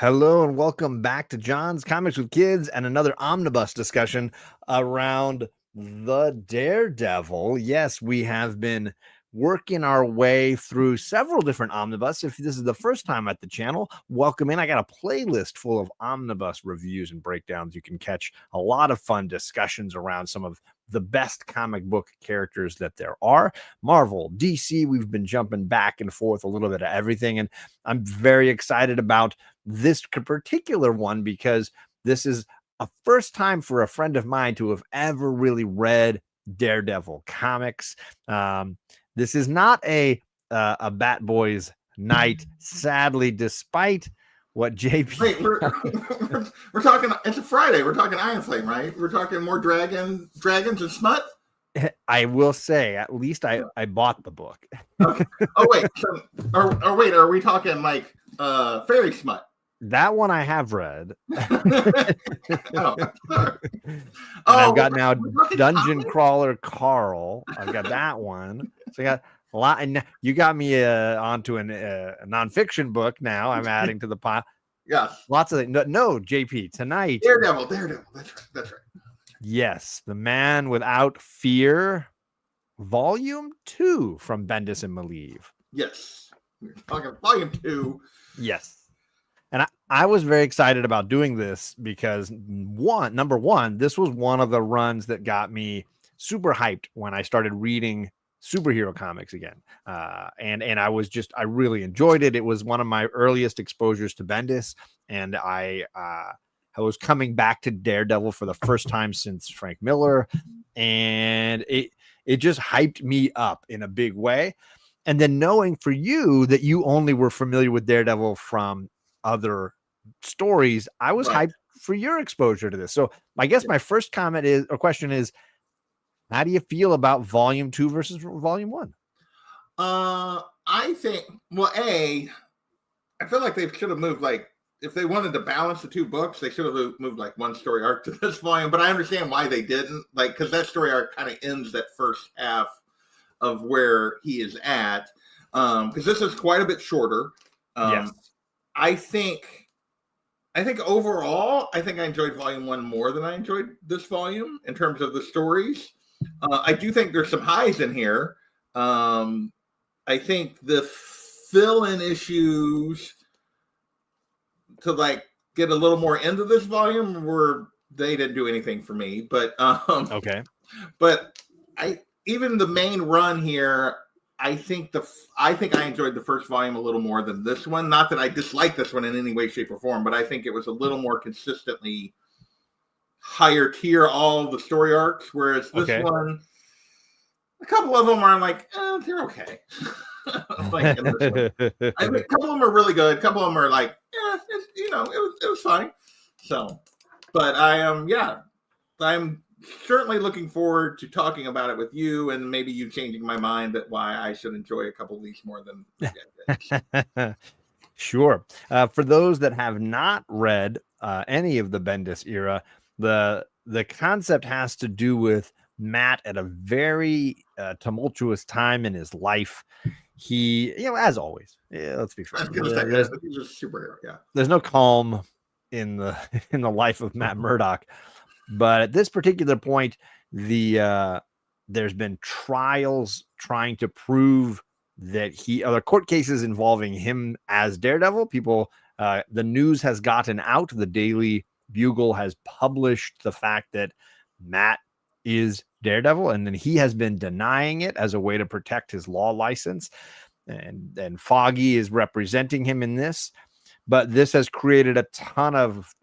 Hello and welcome back to John's Comics with Kids and another omnibus discussion around the Daredevil. Yes, we have been working our way through several different omnibus. If this is the first time at the channel, welcome in. I got a playlist full of omnibus reviews and breakdowns. You can catch a lot of fun discussions around some of the best comic book characters that there are. Marvel, DC, we've been jumping back and forth a little bit of everything, and I'm very excited about this particular one because this is a first time for a friend of mine to have ever really read Daredevil comics. This is not a Bat Boys night, sadly, despite what JP. Wait, we're talking. It's a Friday. We're talking Iron Flame, right? We're talking more dragons and smut. I will say, at least I bought the book. Okay. Oh wait, wait, are we talking like fairy smut? That one I have read. Oh, I've got now Dungeon Crawler Carl. I've got that one. So I got a lot, and you got me onto a nonfiction book now. I'm adding to the pile. Yes, lots of things. No, JP, tonight. Daredevil. That's right. Yes, The Man Without Fear, Volume 2 from Bendis and Maleev. Yes, we're talking Volume 2. Yes. And I was very excited about doing this because number one, this was one of the runs that got me super hyped when I started reading superhero comics again. And I really enjoyed it. It was one of my earliest exposures to Bendis. And I was coming back to Daredevil for the first time since Frank Miller. And it just hyped me up in a big way. And then knowing for you that you only were familiar with Daredevil from other stories, I was hyped for your exposure to this. So I guess my first question is, how do you feel about Volume 2 versus Volume 1? I think, I feel like they should have moved, like, if they wanted to balance the two books, they should have moved like one story arc to this volume. But I understand why they didn't, like, because that story arc kind of ends that first half of where he is at. Because this is quite a bit shorter. Yes. I think overall, I enjoyed Volume 1 more than I enjoyed this volume in terms of the stories. I do think there's some highs in here. I think the fill-in issues to like get a little more into this volume they didn't do anything for me. But okay. But even the main run here, I think I enjoyed the first volume a little more than this one. Not that I dislike this one in any way, shape, or form, but I think it was a little more consistently higher tier, all the story arcs. Whereas this one, a couple of them are like, they're okay. Like in this one. I mean, a couple of them are really good. A couple of them are like, it was fine. So, but I'm certainly looking forward to talking about it with you and maybe you changing my mind that why I should enjoy a couple of these more than Sure. For those that have not read any of the Bendis era, the concept has to do with Matt at a very tumultuous time in his life. He, as always, let's be fair. He's a superhero. Yeah. There's no calm in the life of Matt Murdock. But at this particular point, there's been trials trying to prove that other court cases involving him as Daredevil. People, the news has gotten out. The Daily Bugle has published the fact that Matt is Daredevil, and then he has been denying it as a way to protect his law license. And Foggy is representing him in this. But this has created a ton of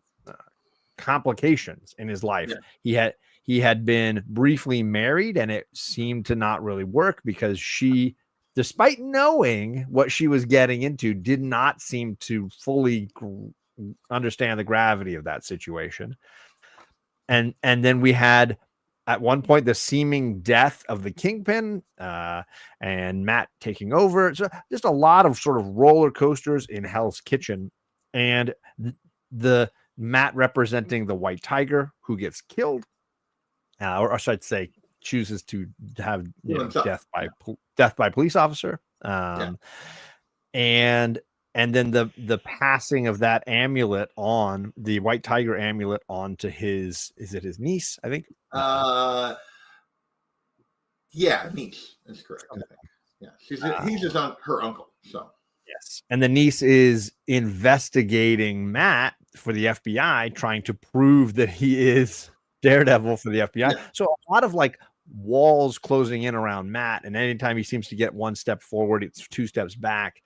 complications in his life. Yeah. He had been briefly married, and it seemed to not really work because she, despite knowing what she was getting into, did not seem to fully understand the gravity of that situation. And then we had at one point the seeming death of the Kingpin, and Matt taking over. So just a lot of sort of roller coasters in Hell's Kitchen, and the Matt representing the White Tiger, who gets killed, or should I say, chooses to have death by police officer. And and then the passing of that amulet on the White Tiger amulet onto his niece, I think. Yeah, niece is correct. I think. Yeah, he's her uncle. So yes, and the niece is investigating Matt for the FBI, trying to prove that he is Daredevil for the FBI. Yeah. So a lot of like walls closing in around Matt, and anytime he seems to get one step forward, it's two steps back.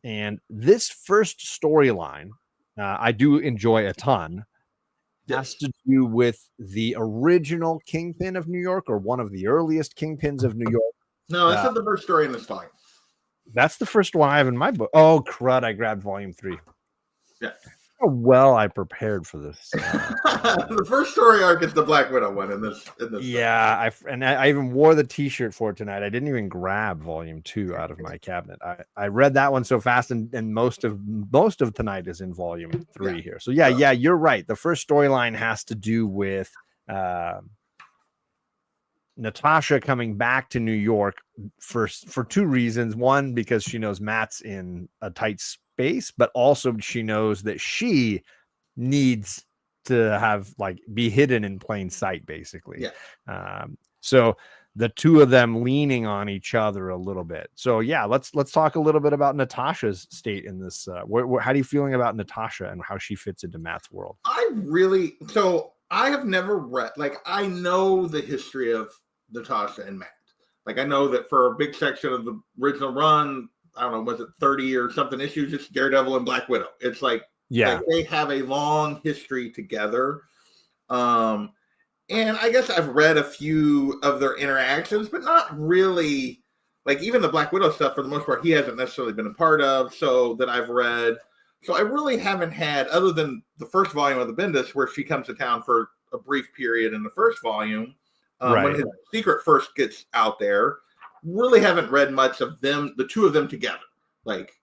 And this first storyline, I do enjoy a ton. Has to do with the original Kingpin of New York, or one of the earliest Kingpins of New York. No, that's not the first story in this volume. That's the first one I have in my book. Oh, crud. I grabbed volume 3. Yeah. How well I prepared for this. The first story arc is the Black Widow one in this. Yeah, I even wore the T-shirt for it tonight. I didn't even grab volume 2 out of my cabinet. I read that one so fast, and most of tonight is in volume 3 here. So yeah, you're right. The first storyline has to do with Natasha coming back to New York for two reasons. One, because she knows Matt's in a tight space, but also she knows that she needs to have be hidden in plain sight, basically. Yeah. So the two of them leaning on each other a little bit. So yeah, let's talk a little bit about Natasha's state in this. How are you feeling about Natasha and how she fits into Matt's world? I have never read, I know the history of Natasha and Matt. I know that for a big section of the original run, I don't know, was it 30 or something issues? It's Daredevil and Black Widow. It's they have a long history together. And I guess I've read a few of their interactions, but not really. Even the Black Widow stuff, for the most part, he hasn't necessarily been a part of, so that I've read. So I really haven't had, other than the first volume of the Bendis, where she comes to town for a brief period in the first volume, when his secret first gets out there, really haven't read much of them, the two of them together,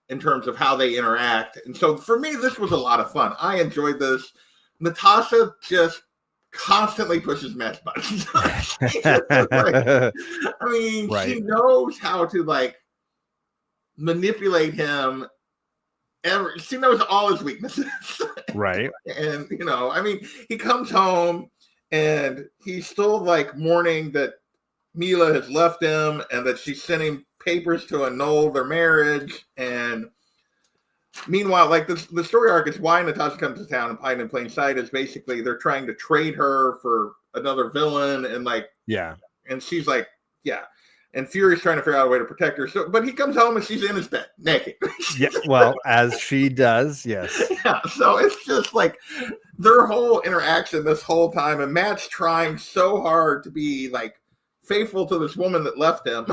in terms of how they interact. And so for me, this was a lot of fun. I enjoyed this. Natasha just constantly pushes Matt's buttons. She knows how to manipulate him. She knows all his weaknesses. Right. And, he comes home and he's still mourning that Mila has left him and that she's sending papers to annul their marriage. And meanwhile, the story arc is why Natasha comes to town and hiding in plain sight is basically they're trying to trade her for another villain. And and she's and Fury's trying to figure out a way to protect her. So, but he comes home and she's in his bed naked. Yeah, well, as she does, yes. Yeah, so it's just their whole interaction this whole time, and Matt's trying so hard to be faithful to this woman that left him,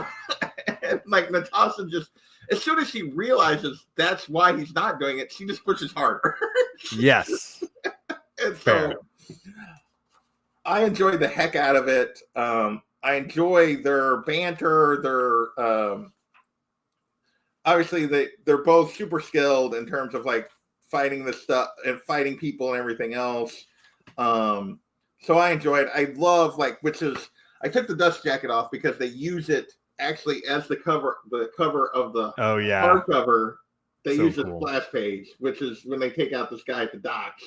and Natasha just, as soon as she realizes that's why he's not doing it, she just pushes harder. Yes. And so I enjoyed the heck out of it. I enjoy their banter. Their obviously they're both super skilled in terms of fighting the stuff and fighting people and everything else. So I enjoyed. I love which is, I took the dust jacket off because they use it actually as the cover of the hardcover. They use a splash page, which is when they take out this guy at the docks,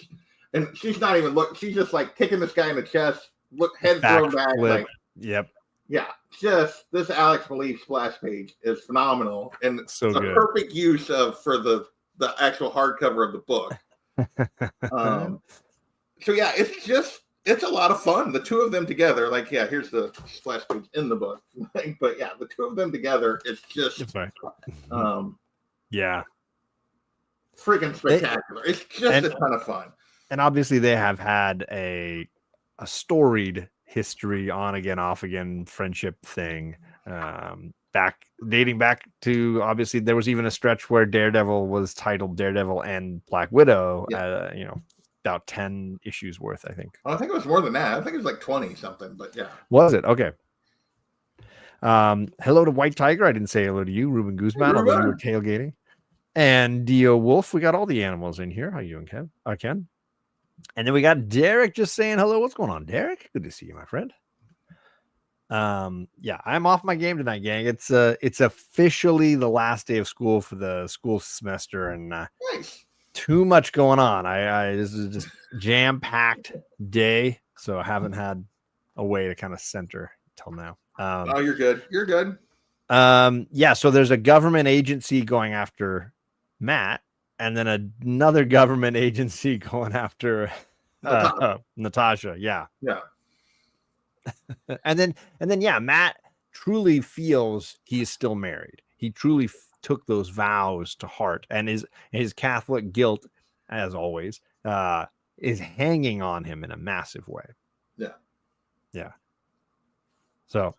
and she's not even she's just kicking this guy in the chest, head thrown back, Yep. Yeah, just this Alex Maleev splash page is phenomenal, and so a good. Perfect use for the actual hardcover of the book. So yeah, it's a lot of fun. The two of them together, here's the splash page in the book, but yeah, the two of them together, it's just freaking spectacular. It's just a ton of fun. And obviously, they have had a storied history, on again, off again friendship thing, dating back to, obviously there was even a stretch where Daredevil was titled Daredevil and Black Widow. About 10 issues worth, I think. I think it was more than that. I think it was 20 something, but yeah. Was it? Okay. Hello to White Tiger. I didn't say hello to you, Ruben Guzman, although you were tailgating. And Dio Wolf. We got all the animals in here. How you doing, Ken? And then we got Derek just saying hello. What's going on, Derek? Good to see you, my friend. Yeah, I'm off my game tonight, gang. It's officially the last day of school for the school semester, and Nice. too much going on. I this is just jam-packed day, so I haven't had a way to kind of center till now. Oh, you're good. You're good. Yeah, so there's a government agency going after Matt, and then another government agency going after Natasha. Yeah. and then yeah, Matt truly feels he is still married. He truly took those vows to heart, and his Catholic guilt, as always, is hanging on him in a massive way. Yeah. So,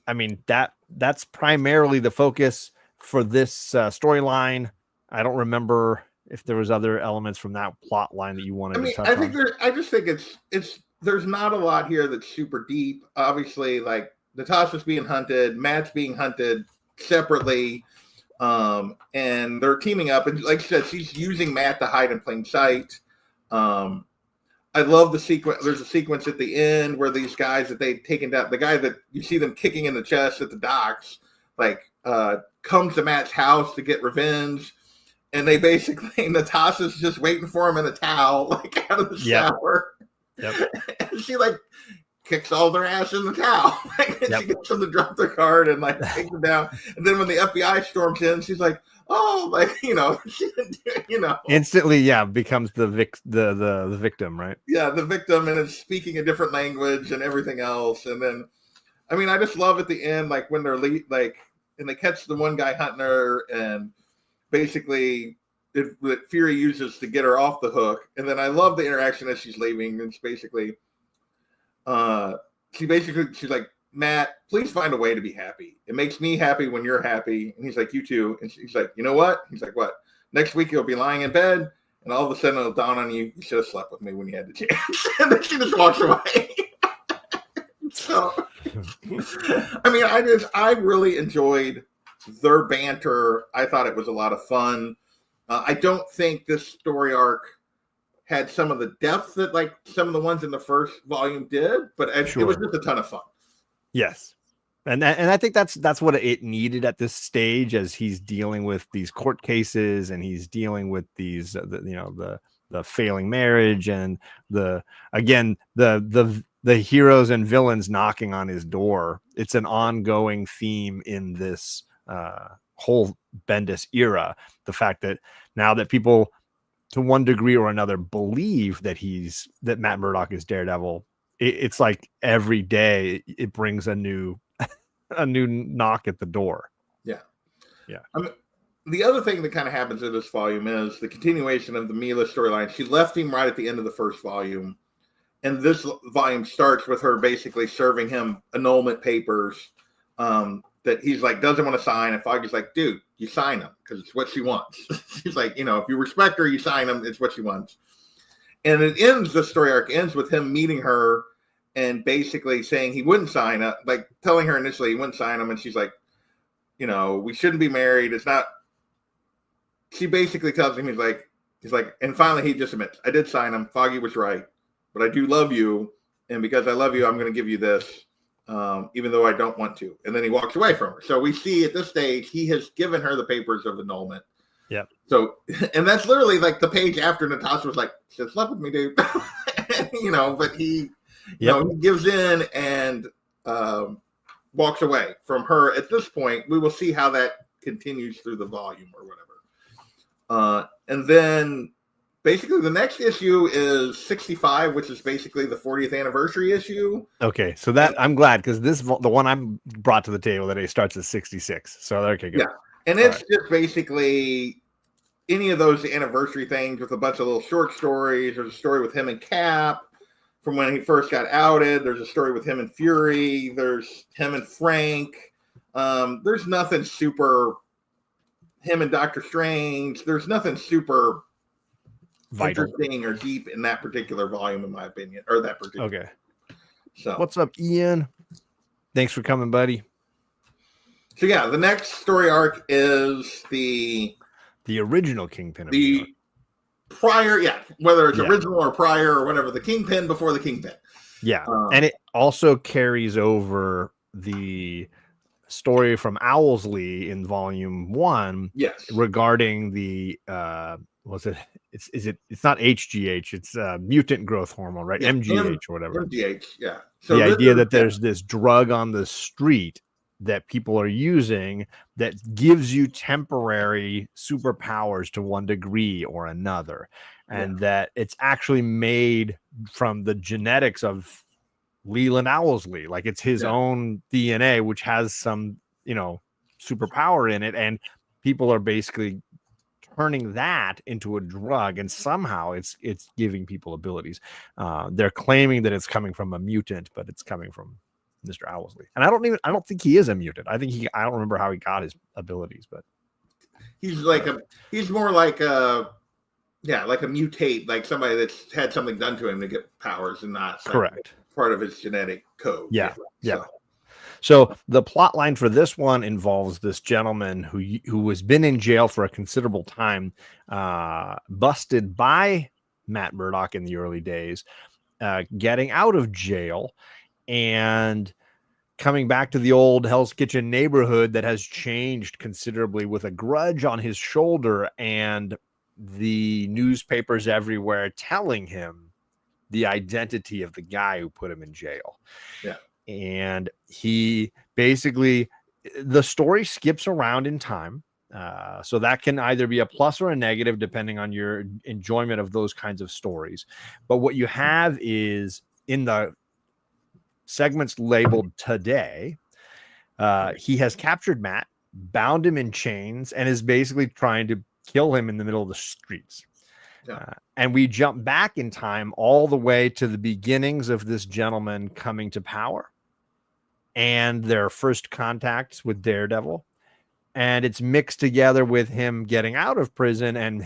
I mean, that's primarily the focus for this storyline. I don't remember if there was other elements from that plot line that you wanted to touch on. I just think it's there's not a lot here that's super deep. Obviously, like Natasha's being hunted, Matt's being hunted separately, and they're teaming up. And like I said, she's using Matt to hide in plain sight. I love the sequence. There's a sequence at the end where these guys that they've taken down, the guy that you see them kicking in the chest at the docks, like comes to Matt's house to get revenge. And they basically, Natasha's just waiting for him in a towel, like out of the shower. Yep. And she like kicks all their ass in the towel. And she gets them to drop their card and like take them down. And then when the FBI storms in, she's like, oh, like, she didn't do, instantly, becomes the victim, right? Yeah, the victim, and it's speaking a different language and everything else. And then, I mean, I just love at the end, like when they're and they catch the one guy hunting her, and basically that Fury uses to get her off the hook. And then I love the interaction as she's leaving. It's basically, she's like, Matt, please find a way to be happy. It makes me happy when you're happy. And he's like, you too. And she's like, you know what? He's like, what? Next week you'll be lying in bed, and all of a sudden it'll dawn on you, you should have slept with me when you had the chance. And then she just walks away. So, I mean, I really enjoyed their banter. I thought it was a lot of fun. I don't think this story arc had some of the depth that like some of the ones in the first volume did, but it was just a ton of fun. Yes. And I think that's what it needed at this stage, as he's dealing with these court cases, and he's dealing with these, the failing marriage, and the heroes and villains knocking on his door. It's an ongoing theme in this whole Bendis era. The fact that now that people, to one degree or another, believe that Matt Murdock is Daredevil, it's like every day it brings a new knock at the door. Yeah. I mean, the other thing that kind of happens in this volume is the continuation of the Mila storyline. She left him right at the end of the first volume, and this volume starts with her basically serving him annulment papers that he's like doesn't want to sign. And Foggy's like, dude, you sign them because it's what she wants. She's like, if you respect her, you sign them. It's what she wants. And the story arc ends with him meeting her and basically saying he wouldn't sign up, like telling her initially he wouldn't sign them. And she's like, we shouldn't be married. It's not. She basically tells him, he's like, and finally he just admits, I did sign him. Foggy was right, but I do love you. And because I love you, I'm going to give you this, even though I don't want to. And then he walks away from her. So we see at this stage, he has given her the papers of annulment. Yeah. So, and that's literally like the page after Natasha was like, she slept with me, dude. But he, he gives in and walks away from her. At this point, we will see how that continues through the volume or whatever. And then basically the next issue is 65, which is basically the 40th anniversary issue. Okay. So that I'm glad, because the one I'm brought to the table today starts at 66. So okay, good. Yeah. And it's just basically any of those anniversary things with a bunch of little short stories. There's a story with him and Cap from when he first got outed. There's a story with him and Fury. There's him and Frank. There's nothing super. Him and Doctor Strange. There's nothing super interesting or deep in that particular volume, in my opinion, or that particular. Okay. So what's up, Ian? Thanks for coming, buddy. So yeah, the next story arc is the original Kingpin. The prior, whether it's original or prior or whatever, the Kingpin before the Kingpin. Yeah. And it also carries over the story from Owlsley in volume 1 Yes. regarding the was it it's not HGH, it's mutant growth hormone, right? Yeah, MGH or whatever. MGH, yeah. So the idea that there's this drug on the street that people are using that gives you temporary superpowers to one degree or another, and that it's actually made from the genetics of Leland Owlsley. Like it's his own DNA, which has some, superpower in it. And people are basically turning that into a drug, and somehow it's giving people abilities. They're claiming that it's coming from a mutant, but it's coming from Mr. Owlsley. And I don't think he is a mutant. I don't remember how he got his abilities, but he's more like a mutate, like somebody that's had something done to him to get powers, and not correct part of his genetic code. Yeah. So the plot line for this one involves this gentleman who has been in jail for a considerable time, busted by Matt Murdock in the early days, getting out of jail and coming back to the old Hell's Kitchen neighborhood that has changed considerably, with a grudge on his shoulder and the newspapers everywhere telling him the identity of the guy who put him in jail. Yeah. And he basically, the story skips around in time. So that can either be a plus or a negative, depending on your enjoyment of those kinds of stories. But what you have is, in the segments labeled today, he has captured Matt, bound him in chains, and is basically trying to kill him in the middle of the streets. And we jump back in time all the way to the beginnings of this gentleman coming to power and their first contacts with Daredevil. And it's mixed together with him getting out of prison and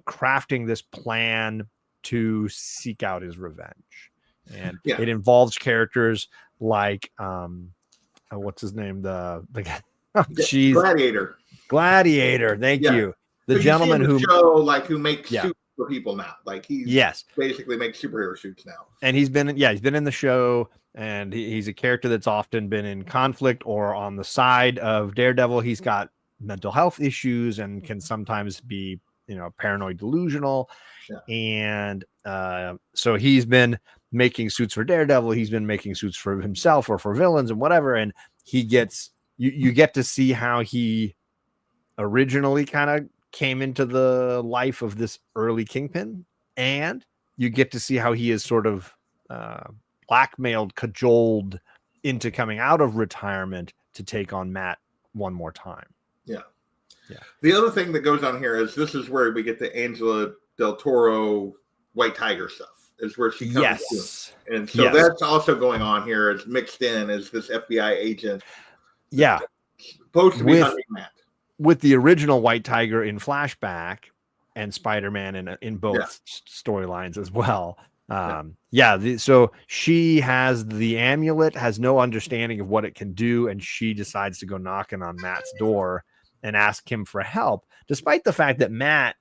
crafting this plan to seek out his revenge. And it involves characters like, what's his name? The guy. Gladiator. Thank you. The gentleman who makes suits for people now. Like he's basically makes superhero suits now. And he's been in the show, and he's a character that's often been in conflict or on the side of Daredevil. He's got mental health issues and can sometimes be, paranoid delusional. And so he's been making suits for Daredevil. He's been making suits for himself or for villains and whatever. And he gets, you get to see how he originally kind of came into the life of this early Kingpin, and you get to see how he is sort of blackmailed, cajoled into coming out of retirement to take on Matt one more time. Yeah. The other thing that goes on here is this is where we get the Angela Del Toro White Tiger stuff, is where she comes in. And so that's also going on here, is mixed in as this FBI agent. Yeah. Supposed to be hunting Matt. With the original White Tiger in flashback and Spider-Man in both storylines as well. So she has the amulet, has no understanding of what it can do, and she decides to go knocking on Matt's door and ask him for help, despite the fact that Matt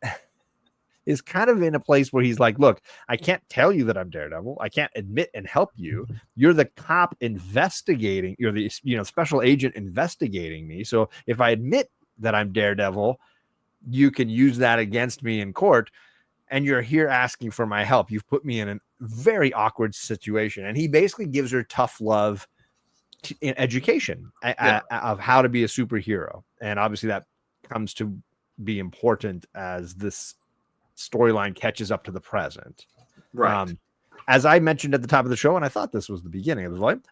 is kind of in a place where he's like, look, I can't tell you that I'm Daredevil. I can't admit and help you. You're the cop investigating. You're the special agent investigating me. So if I admit that I'm Daredevil, you can use that against me in court, and you're here asking for my help. You've put me in a very awkward situation. And he basically gives her tough love in education of how to be a superhero. And obviously that comes to be important as this storyline catches up to the present. Right. As I mentioned at the top of the show, and I thought this was the beginning of the volume,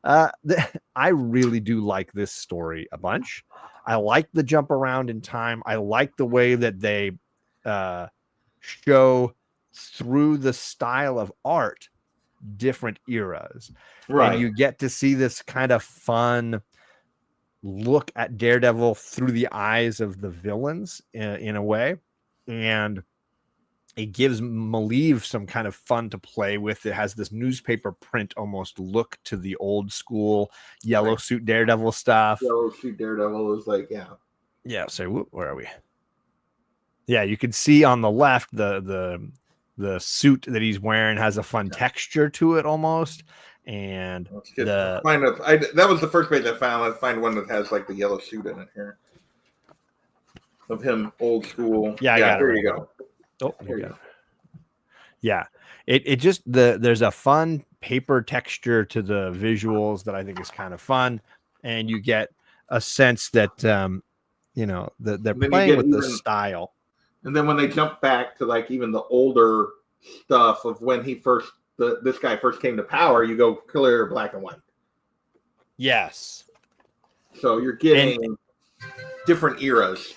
I really do like this story a bunch. I like the jump around in time. I like the way that they show through the style of art different eras. Right. And you get to see this kind of fun look at Daredevil through the eyes of the villains in a way. And it gives Maleev some kind of fun to play with. It has this newspaper print almost look to the old school yellow suit Daredevil stuff. Yellow suit Daredevil is like, yeah. So where are we? Yeah, you can see on the left the suit that he's wearing has a fun texture to it almost, And that was the first page I found. I find one that has like the yellow suit in it here of him, old school. Yeah, I got it. Here you go. Oh, here you go. Yeah, it just there's a fun paper texture to the visuals that I think is kind of fun, and you get a sense that that they're playing with the style. And then when they jump back to like even the older stuff of when this guy first came to power, you go clear black and white. Yes. So you're getting different eras.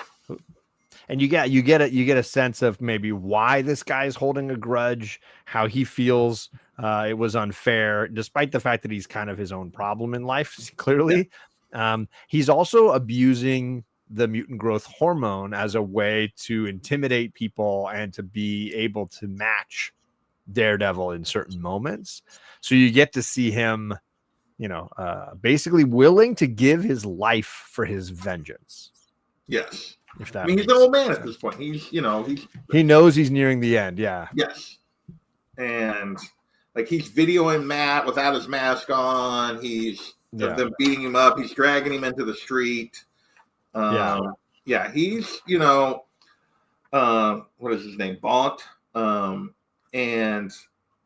And you get a sense of maybe why this guy is holding a grudge, how he feels it was unfair, despite the fact that he's kind of his own problem in life, clearly. Yeah. He's also abusing the mutant growth hormone as a way to intimidate people and to be able to match Daredevil in certain moments. So you get to see him, basically willing to give his life for his vengeance. Yes. If that he's an old man at this point. He knows he's nearing the end. Yeah. Yes. And like he's videoing Matt without his mask on. He's them beating him up. He's dragging him into the street. He's what is his name? Bont. And and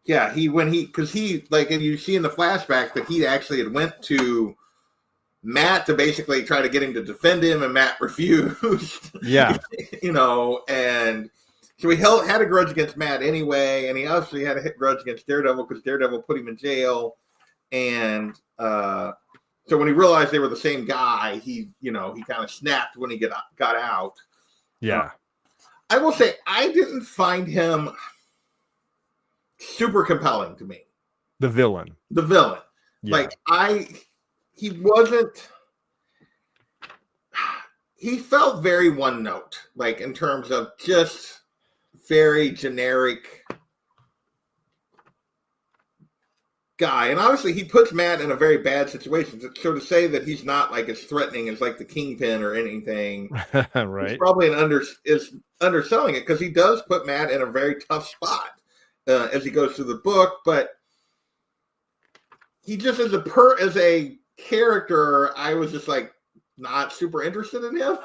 you see in the flashback that he actually had went to Matt to basically try to get him to defend him, and Matt refused. Yeah. And so he had a grudge against Matt anyway, and he obviously had a grudge against Daredevil because Daredevil put him in jail. And so when he realized they were the same guy, he kind of snapped when he got out. Yeah. I will say I didn't find him super compelling to me. The villain. Yeah. He wasn't. He felt very one note, like in terms of just very generic guy. And obviously he puts Matt in a very bad situation. So to say that he's not like as threatening as like the Kingpin or anything, right? It's probably is underselling it, because he does put Matt in a very tough spot as he goes through the book. But he just as a character, I was just like not super interested in him.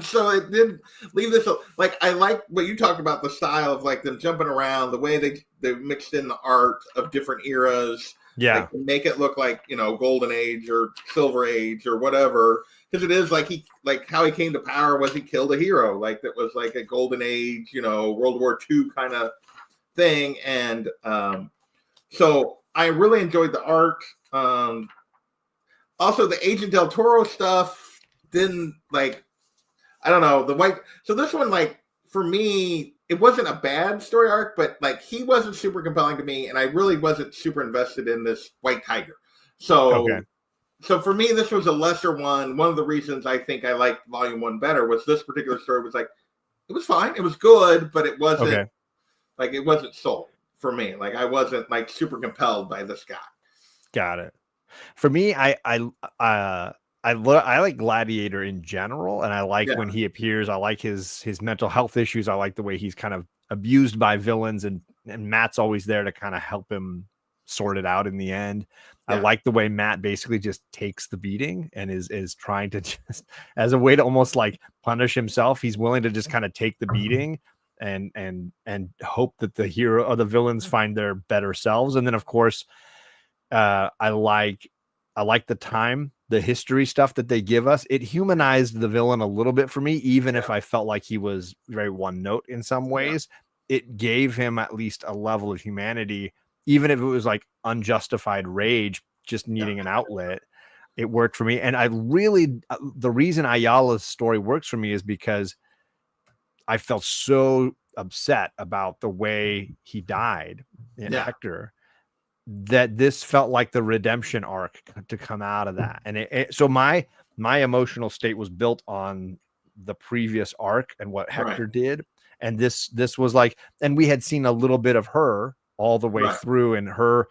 So it didn't leave this like, I like what you talked about, the style of like them jumping around, the way they mixed in the art of different eras. Yeah. Like, make it look like, Golden Age or Silver Age or whatever. Because it is like how he came to power was he killed a hero. Like that was like a Golden Age, World War II kind of thing. And so I really enjoyed the art. Also, the Agent Del Toro stuff didn't I don't know, so this one, like, for me, it wasn't a bad story arc, but like he wasn't super compelling to me, and I really wasn't super invested in this White Tiger. So, So for me, this was a lesser one. One of the reasons I think I liked Volume 1 better was this particular story was like, it was fine, it was good, but it wasn't it wasn't sold for me. Like I wasn't like super compelled by this guy. Got it. For me, I like Gladiator in general, and I like when he appears. I like his mental health issues. I like the way he's kind of abused by villains, and Matt's always there to kind of help him sort it out in the end. I like the way Matt basically just takes the beating and is trying to just, as a way to almost like punish himself, he's willing to just kind of take the beating and hope that the hero or the villains find their better selves. And then of course, I like the time, the history stuff that they give us. It humanized the villain a little bit for me, even if I felt like he was very one note in some ways. It gave him at least a level of humanity, even if it was like unjustified rage, just needing an outlet. It worked for me. And I really, the reason Ayala's story works for me is because I felt so upset about the way he died in Hector, that this felt like the redemption arc to come out of that. And so my emotional state was built on the previous arc and what Hector did. And this was like, and we had seen a little bit of her all the way through, and her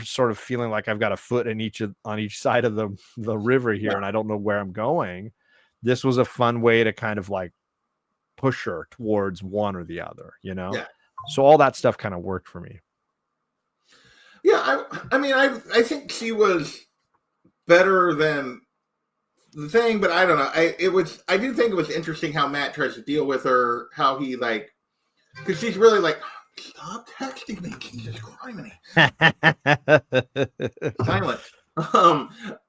sort of feeling like I've got a foot in on each side of the river here, and I don't know where I'm going. This was a fun way to kind of like push her towards one or the other, So all that stuff kind of worked for me. Yeah, I mean, I think she was better than the thing, but I don't know. I do think it was interesting how Matt tries to deal with her, how he like, because she's really like, stop texting me, Jesus Christ, silent.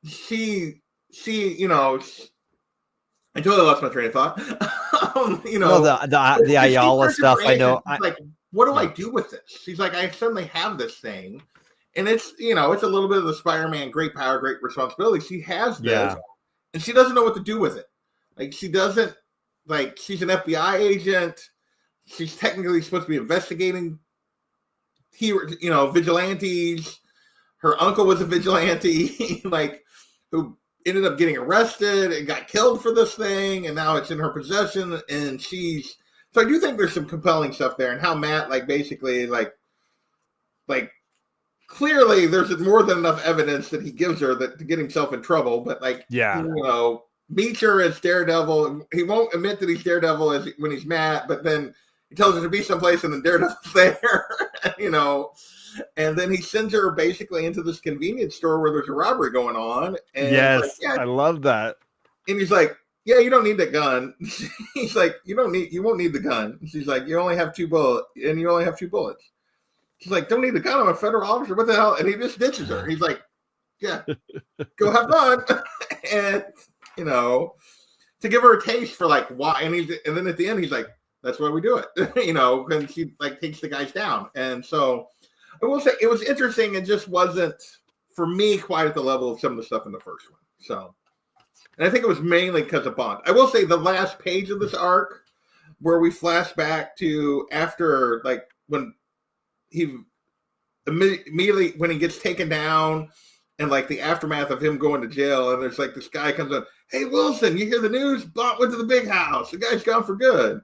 She, I totally lost my train of thought. No, the Ayala stuff. I know. Like, what do I do with this? She's like, I suddenly have this thing, and it's it's a little bit of the Spider-Man, great power, great responsibility. She has this, and she doesn't know what to do with it. Like, she doesn't, like, she's an FBI agent. She's technically supposed to be investigating vigilantes. Her uncle was a vigilante, like, who ended up getting arrested and got killed for this thing, and now it's in her possession. And so I do think there's some compelling stuff there, and how Matt, like, basically, like clearly there's more than enough evidence that he gives her to get himself in trouble, but like, meets her as Daredevil. He won't admit that he's Daredevil when he's Matt, but then he tells her to be someplace and then Daredevil's there, and then he sends her basically into this convenience store where there's a robbery going on. And yes, I love that. And he's like, yeah, you don't need that gun. He's like, you won't need the gun. She's like, you only have 2 bullets, and you only have 2 bullets. She's like, don't need the gun. I'm a federal officer. What the hell? And he just ditches her. He's like, yeah, go have fun. And, to give her a taste for like why. And then at the end, he's like, that's why we do it. And she like takes the guys down. And so I will say it was interesting. It just wasn't, for me, quite at the level of some of the stuff in the first one. So, and I think it was mainly because of Bond. I will say the last page of this arc where we flash back to after, like, when he immediately, when he gets taken down and like the aftermath of him going to jail, and there's like this guy comes up, hey, Wilson, you hear the news? Bond went to the big house. The guy's gone for good.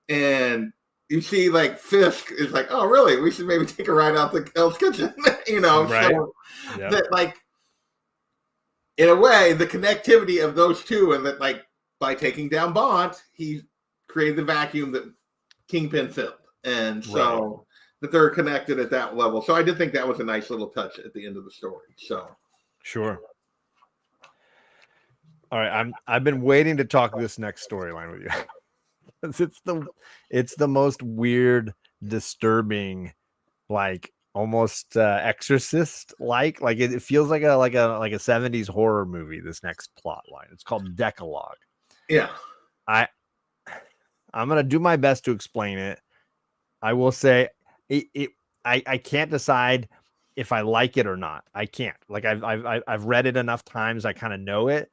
And you see like Fisk is like, oh, really? We should maybe take a ride out to Hell's Kitchen, Right. So that, like, in a way, the connectivity of those two, and that, like, by taking down Bond, he created the vacuum that Kingpin filled. And so that they're connected at that level. So I did think that was a nice little touch at the end of the story. So sure. All right, I've been waiting to talk this next storyline with you. it's the most weird, disturbing, like almost Exorcist like it feels like a 70s horror movie. This next plot line, it's called Decalogue. Yeah, I'm gonna do my best to explain it. I will say I can't decide if I like it or not. I can't. Like, I've read it enough times, I kind of know it.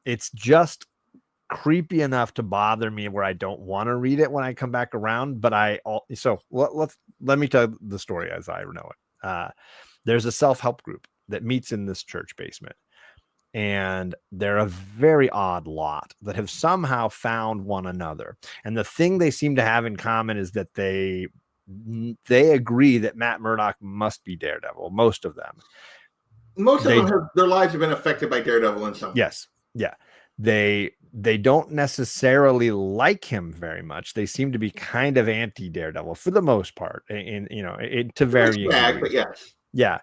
It's just creepy enough to bother me where I don't want to read it when I come back around. But let me tell the story as I know it. There's a self-help group that meets in this church basement, and they're a very odd lot that have somehow found one another. And the thing they seem to have in common is that they agree that Matt Murdock must be Daredevil. Most of them. Most of them, their lives have been affected by Daredevil in some way. Yes. Yeah. They don't necessarily like him very much. They seem to be kind of anti-Daredevil for the most part, to varying degrees. But yes. Yeah.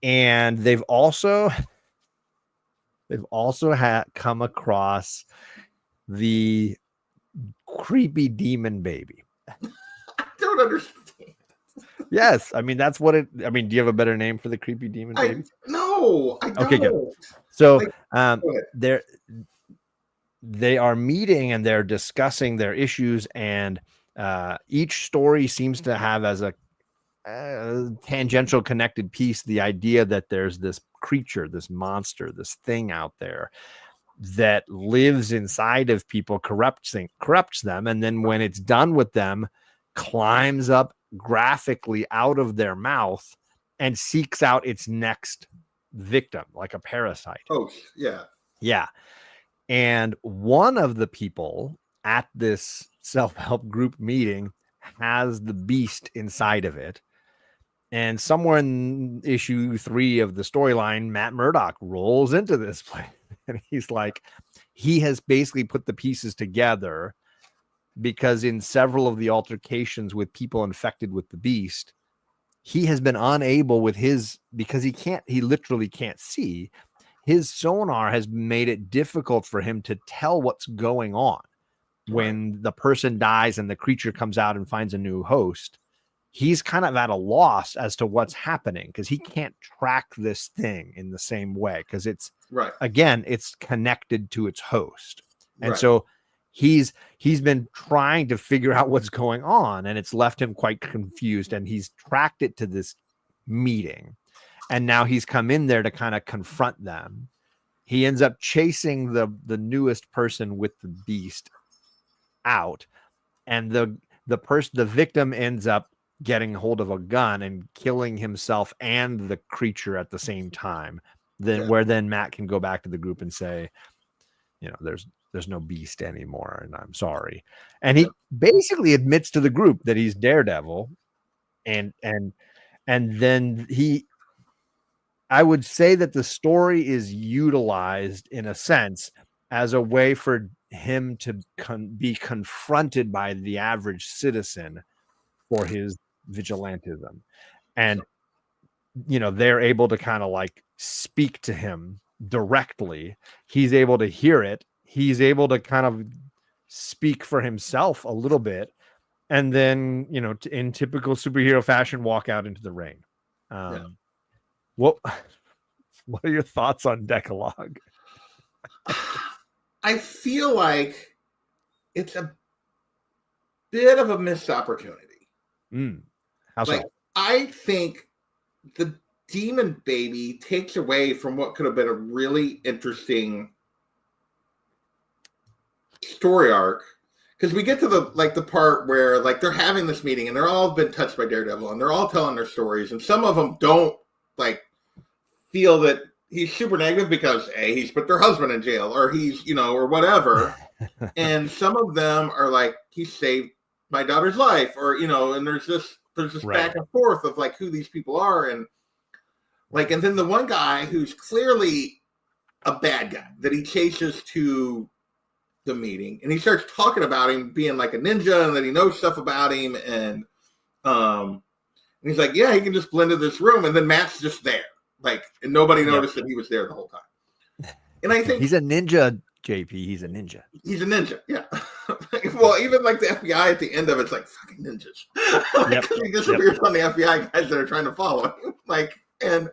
And they've also come across the creepy demon baby. I don't understand. Yes, I mean, that's what it. I mean, do you have a better name for the creepy demon baby? No, I don't. Okay, good. So, they are meeting and they're discussing their issues, and each story seems to have as a tangential connected piece the idea that there's this creature, this monster, this thing out there that lives inside of people, corrupts them, and then when it's done with them, climbs up graphically out of their mouth and seeks out its next victim, like a parasite. Oh, yeah. And one of the people at this self-help group meeting has the beast inside of it. And somewhere in issue 3 of the storyline, Matt Murdock rolls into this place, and he's like, he has basically put the pieces together, because in several of the altercations with people infected with the beast, he has been unable with his, because he literally can't see. His sonar has made it difficult for him to tell what's going on when the person dies and the creature comes out and finds a new host. He's kind of at a loss as to what's happening because he can't track this thing in the same way because it's again, it's connected to its host. And so he's been trying to figure out what's going on, and it's left him quite confused, and he's tracked it to this meeting. And now he's come in there to kind of confront them. He ends up chasing the newest person with the beast out, and the victim ends up getting hold of a gun and killing himself and the creature at the same time. Then Matt can go back to the group and say, you know, there's no beast anymore, and I'm sorry. And he basically admits to the group that he's Daredevil, and then I would say that the story is utilized in a sense as a way for him to be confronted by the average citizen for his vigilantism. And, you know, they're able to kind of like speak to him directly. He's able to hear it. He's able to kind of speak for himself a little bit. And then, you know, in typical superhero fashion, walk out into the rain. What are your thoughts on Decalogue? I feel like it's a bit of a missed opportunity. How so? I think the Demon Baby takes away from what could have been a really interesting story arc, because we get to the part where like they're having this meeting and they're all been touched by Daredevil and they're all telling their stories, and some of them don't like feel that he's super negative because he's put their husband in jail or he's, you know, or whatever. And some of them are like, he saved my daughter's life, or, you know, and there's this back and forth of like who these people are. And like, and then the one guy who's clearly a bad guy that he chases to the meeting, and he starts talking about him being like a ninja and that he knows stuff about him. And he's like, yeah, he can just blend into this room. And then Matt's just there. Like, and nobody noticed that he was there the whole time. And I think he's a ninja, JP. He's a ninja. He's a ninja, yeah. Well, even like the FBI at the end of it's like fucking ninjas. Like, he disappears on the FBI guys that are trying to follow him. Like, and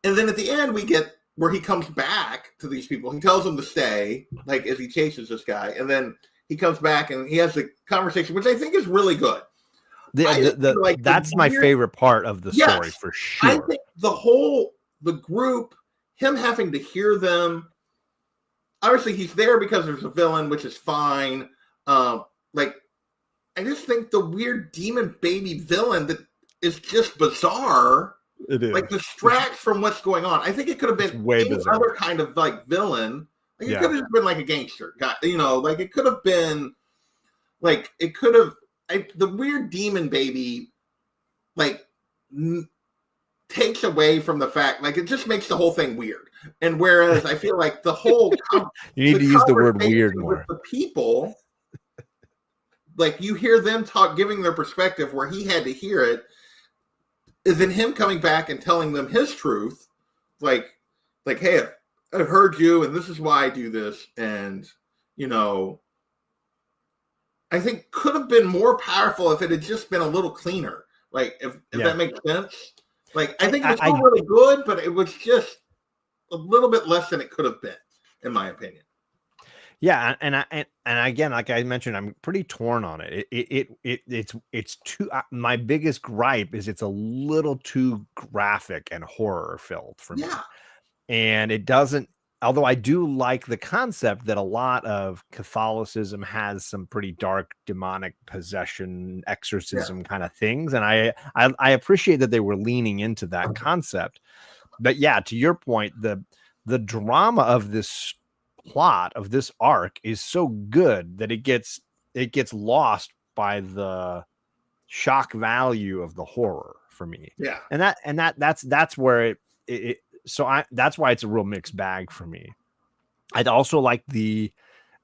then at the end we get where he comes back to these people. He tells them to stay, like as he chases this guy, and then he comes back and he has a conversation, which I think is really good. That's my favorite part of the story for sure. I think the group, him having to hear them, obviously he's there because there's a villain, which is fine. Like, I just think the weird demon baby villain that is just bizarre, it is like distracts from what's going on. I think it could have been any other kind of like villain. Like, it could have been like a gangster guy, you know, like it could have been like, it could have, the weird demon baby, like, takes away from the fact, like, it just makes the whole thing weird. And whereas I feel like the whole you need to use the word weird more. The people, like, you hear them giving their perspective where he had to hear it, is in him coming back and telling them his truth, like, hey, I've heard you, and this is why I do this, and you know. I think could have been more powerful if it had just been a little cleaner. Like, if that makes sense. Like, I think it was still really good, but it was just a little bit less than it could have been, in my opinion. Yeah, and again, like I mentioned, I'm pretty torn on it. It's too. My biggest gripe is it's a little too graphic and horror filled for me. Yeah, and it doesn't. Although I do like the concept that a lot of Catholicism has some pretty dark demonic possession, exorcism kind of things. And I appreciate that they were leaning into that concept. But yeah, to your point, the drama of this plot of this arc is so good that it gets lost by the shock value of the horror for me. Yeah. And that's where it that's why it's a real mixed bag for me. I'd also like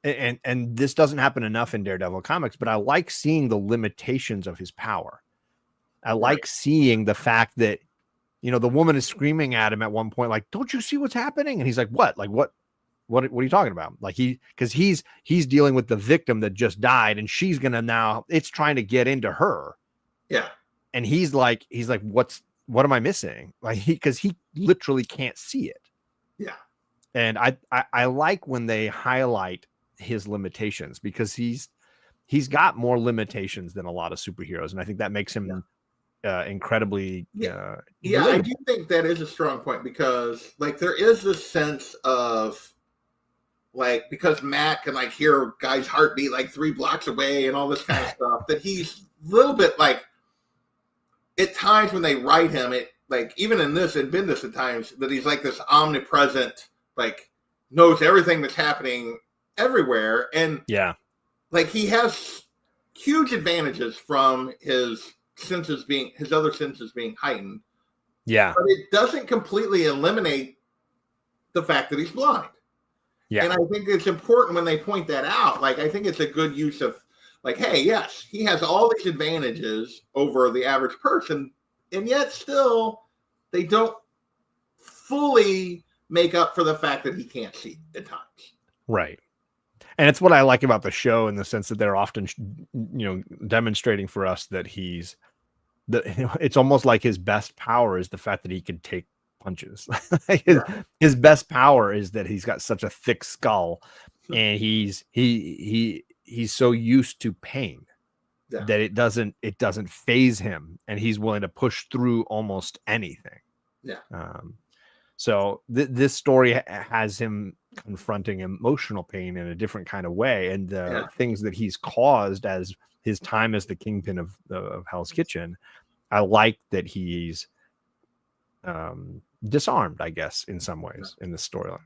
and this doesn't happen enough in Daredevil comics, but I like seeing the limitations of his power. I like seeing the fact that, the woman is screaming at him at one point, like, don't you see what's happening? And he's like, what? Like, what are you talking about? Like because he's dealing with the victim that just died, and she's going to now, it's trying to get into her. Yeah. And he's like, what am I missing? Like because he literally can't see it. Yeah. And I like when they highlight his limitations, because he's got more limitations than a lot of superheroes. And I think that makes him incredibly yeah, I do think that is a strong point, because like there is this sense of like, because Matt can like hear a guy's heartbeat like 3 blocks away and all this kind of stuff, that he's a little bit like, at times when they write him, it like, even in Bendis at times, that he's like this omnipresent, like knows everything that's happening everywhere. And like he has huge advantages from his other senses being heightened. Yeah. But it doesn't completely eliminate the fact that he's blind. Yeah. And I think it's important when they point that out. Like, I think it's a good use of like, hey, yes, he has all these advantages over the average person, and yet still they don't fully make up for the fact that he can't see at times. Right. And it's what I like about the show, in the sense that they're often, demonstrating for us that it's almost like his best power is the fact that he can take punches. His best power is that he's got such a thick skull, and he's so used to pain that it doesn't phase him, and he's willing to push through almost anything. Yeah. So this story has him confronting emotional pain in a different kind of way, and the things that he's caused as his time as the kingpin of Hell's Kitchen. I like that he's disarmed, I guess, in some ways in this storyline.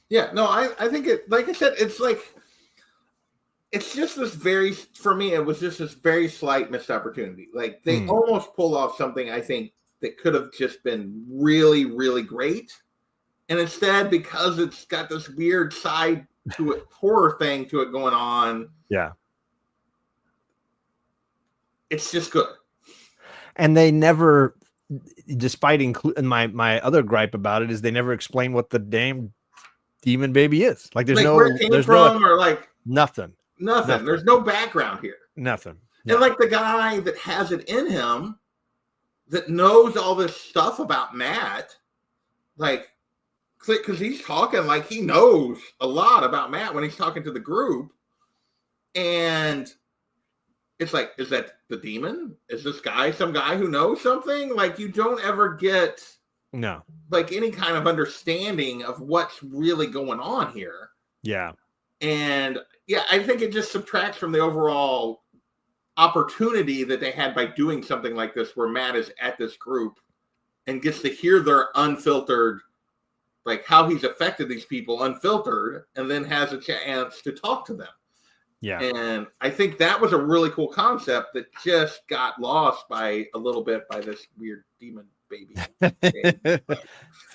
Yeah, no, I think it, like I said, it's like, it's just this for me, it was just this very slight missed opportunity. Like they almost pulled off something, I think, that could have just been really, really great. And instead, because it's got this weird side to it, horror thing to it going on. Yeah. It's just good. And they never, despite my other gripe about it is they never explain what the damn demon baby is. Like there's like where it came from, or like nothing. There's no background here. Nothing. And like the guy that has it in him, that knows all this stuff about Matt, like, because he's talking like he knows a lot about Matt when he's talking to the group. And it's like, is that the demon? Is this guy some guy who knows something? Like, you don't ever get like any kind of understanding of what's really going on here. Yeah. And yeah, I think it just subtracts from the overall opportunity that they had by doing something like this, where Matt is at this group and gets to hear their unfiltered, like how he's affected these people unfiltered, and then has a chance to talk to them. Yeah. And I think that was a really cool concept that just got lost by a little bit by this weird demon baby.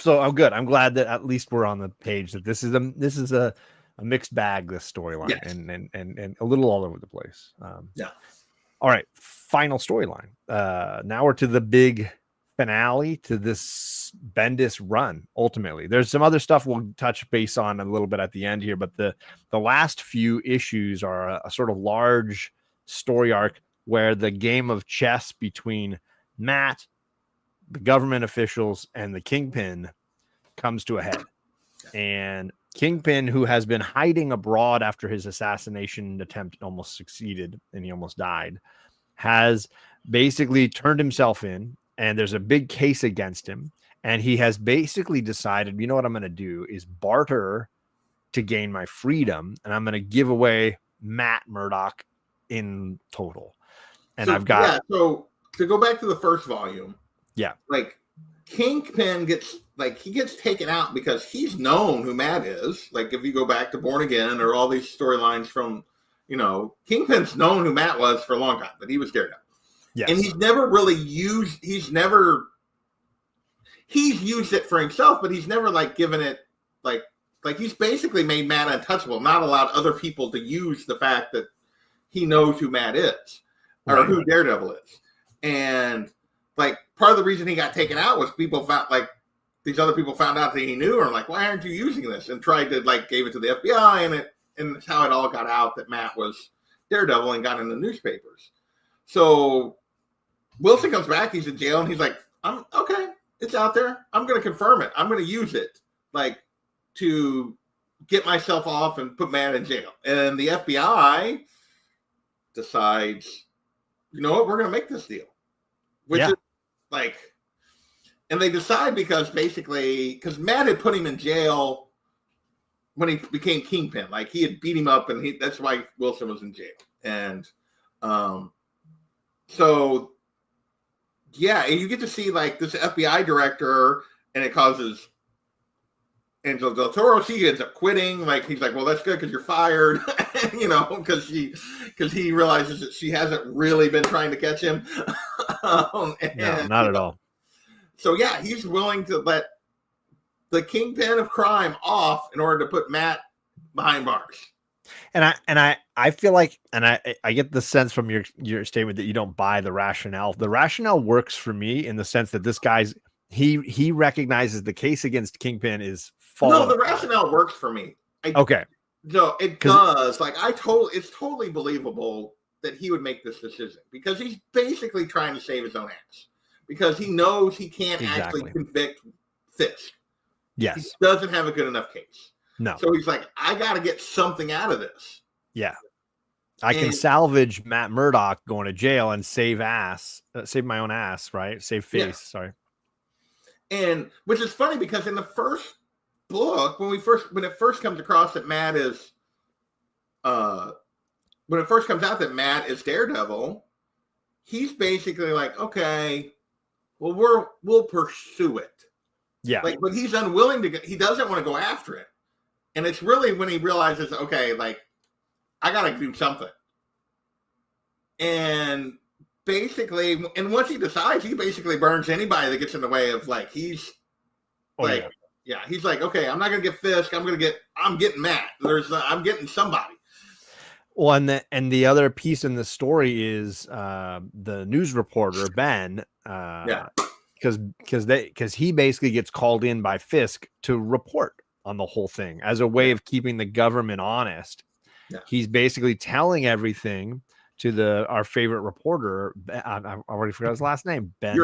So I'm good. I'm glad that at least we're on the page that this is a mixed bag, this storyline, and a little all over the place. All right, final storyline. Now we're to the big finale to this Bendis run. Ultimately, there's some other stuff we'll touch base on a little bit at the end here, but the last few issues are a sort of large story arc where the game of chess between Matt, the government officials, and the Kingpin comes to a head. And Kingpin, who has been hiding abroad after his assassination attempt almost succeeded and he almost died, has basically turned himself in, and there's a big case against him. And he has basically decided, you know what I'm going to do is barter to gain my freedom, and I'm going to give away Matt Murdock in total. And so to go back to the first volume, like Kingpin gets taken out because he's known who Matt is. Like if you go back to Born Again or all these storylines from, Kingpin's known who Matt was for a long time, that he was Daredevil. Yes. And he's never really used it for himself, but he's never like given it like he's basically made Matt untouchable, not allowed other people to use the fact that he knows who Matt is. or who Daredevil is. And like part of the reason he got taken out was people found like these other people found out that he knew, or like, why aren't you using this? And tried to like gave it to the FBI, and it's how it all got out that Matt was Daredevil and got in the newspapers. So Wilson comes back, he's in jail, and he's like, I'm okay, it's out there. I'm gonna confirm it. I'm gonna use it like to get myself off and put Matt in jail. And the FBI decides, you know what, we're gonna make this deal. Which is like, and they decide because Matt had put him in jail when he became Kingpin. Like he had beat him up, and that's why Wilson was in jail. And so yeah, and you get to see like this FBI director, and it causes Angelo Del Toro. She ends up quitting. Like he's like, well, that's good because you're fired, you know, because he realizes that she hasn't really been trying to catch him. No, not at all. So yeah, he's willing to let the kingpin of crime off in order to put Matt behind bars. And I feel like, and I get the sense from your statement that you don't buy the rationale. The rationale works for me in the sense that this guy's he recognizes the case against Kingpin is falling. No, the rationale works for me. Okay. No, it does. Like it's totally believable that he would make this decision because he's basically trying to save his own ass because he knows he can't actually convict Fisk. Yes. He doesn't have a good enough case. No. So he's like, I got to get something out of this. Yeah. I can salvage Matt Murdock going to jail and save my own ass, right? Save face. Yeah. Sorry. And which is funny because in the first book, when it first comes across that Matt is, when it first comes out that Matt is Daredevil, he's basically like, okay, well, we'll pursue it. Yeah. Like, but he's unwilling he doesn't want to go after it. And it's really when he realizes, okay, like, I got to do something. And basically, and once he decides, he basically burns anybody that gets in the way of, like, he's he's like, okay, I'm not going to get Fisk. I'm getting Matt. I'm getting somebody. Well, and the other piece in the story is the news reporter, Ben, because he basically gets called in by Fisk to report on the whole thing as a way of keeping the government honest. Yeah. He's basically telling everything to our favorite reporter. I already forgot his last name. Ben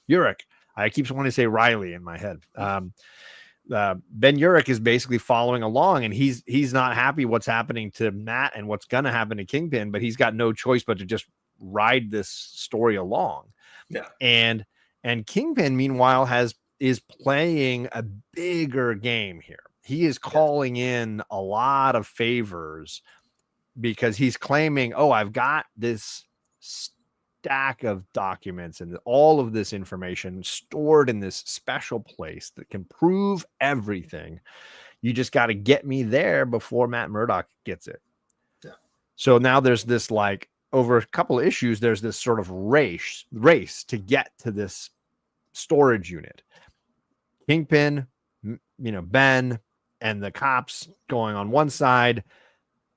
Urich. I keep wanting to say Riley in my head. Ben Urich is basically following along, and he's not happy what's happening to Matt and what's going to happen to Kingpin, but he's got no choice but to just ride this story along. Yeah. And Kingpin, meanwhile, is playing a bigger game here. He is calling in a lot of favors because he's claiming, oh, I've got this stack of documents and all of this information stored in this special place that can prove everything. You just got to get me there before Matt Murdock gets it. Yeah. So now there's this, like, over a couple of issues, there's this sort of race to get to this storage unit. Kingpin, Ben, and the cops going on one side.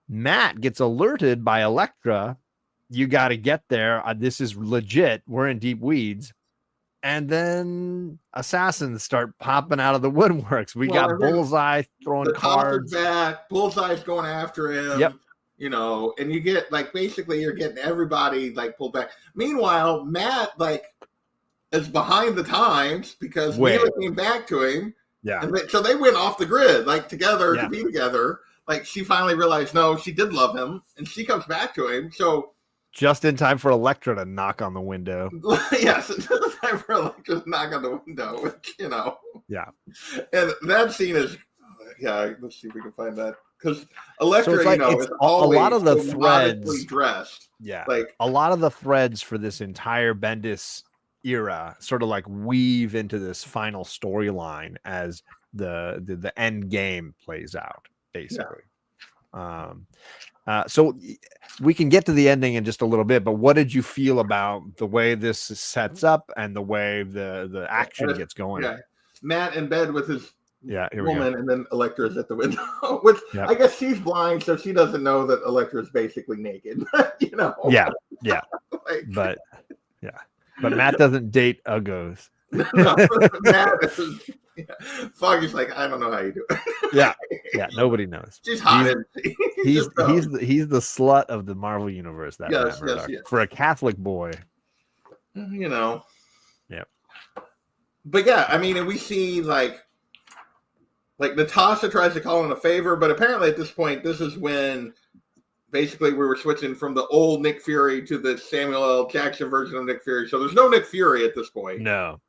Matt gets alerted by Elektra. You got to get there. This is legit. We're in deep weeds. And then assassins start popping out of the woodworks. We got Bullseye throwing cards. Back. Bullseye's going after him. Yep. And you get, like, basically you're getting everybody, like, pulled back. Meanwhile, Matt, like, is behind the times because Mila came back to him. Yeah. And so they went off the grid, like, together to be together. Like, she finally realized, no, she did love him, and she comes back to him. So just in time for Elektra to knock on the window. Yes, just in time for Elektra to knock on the window, which, Yeah. And that scene is, let's see if we can find that. Because Elektra, it's is always a lot of the threads dressed. Yeah. Like, a lot of the threads for this entire Bendis era sort of like weave into this final storyline as the end game plays out, basically. So we can get to the ending in just a little bit, but what did you feel about the way this sets up and the way the action gets going? Yeah. Matt in bed with his Yeah, here we go. woman, and then Elektra's at the window. Which I guess she's blind, so she doesn't know that Elektra's basically naked. You know? Yeah. Like, But Matt doesn't date uggos. No, Matt is, Foggy's like, I don't know how you do it. Yeah, nobody knows. She's hot. He's the slut of the Marvel universe. That yes, Matt Murdock. For a Catholic boy. You know. Yeah. But yeah, I mean, and we see like Natasha tries to call in a favor, but apparently at this point, this is when basically we were switching from the old Nick Fury to the Samuel L. Jackson version of Nick Fury. So there's no Nick Fury at this point. No.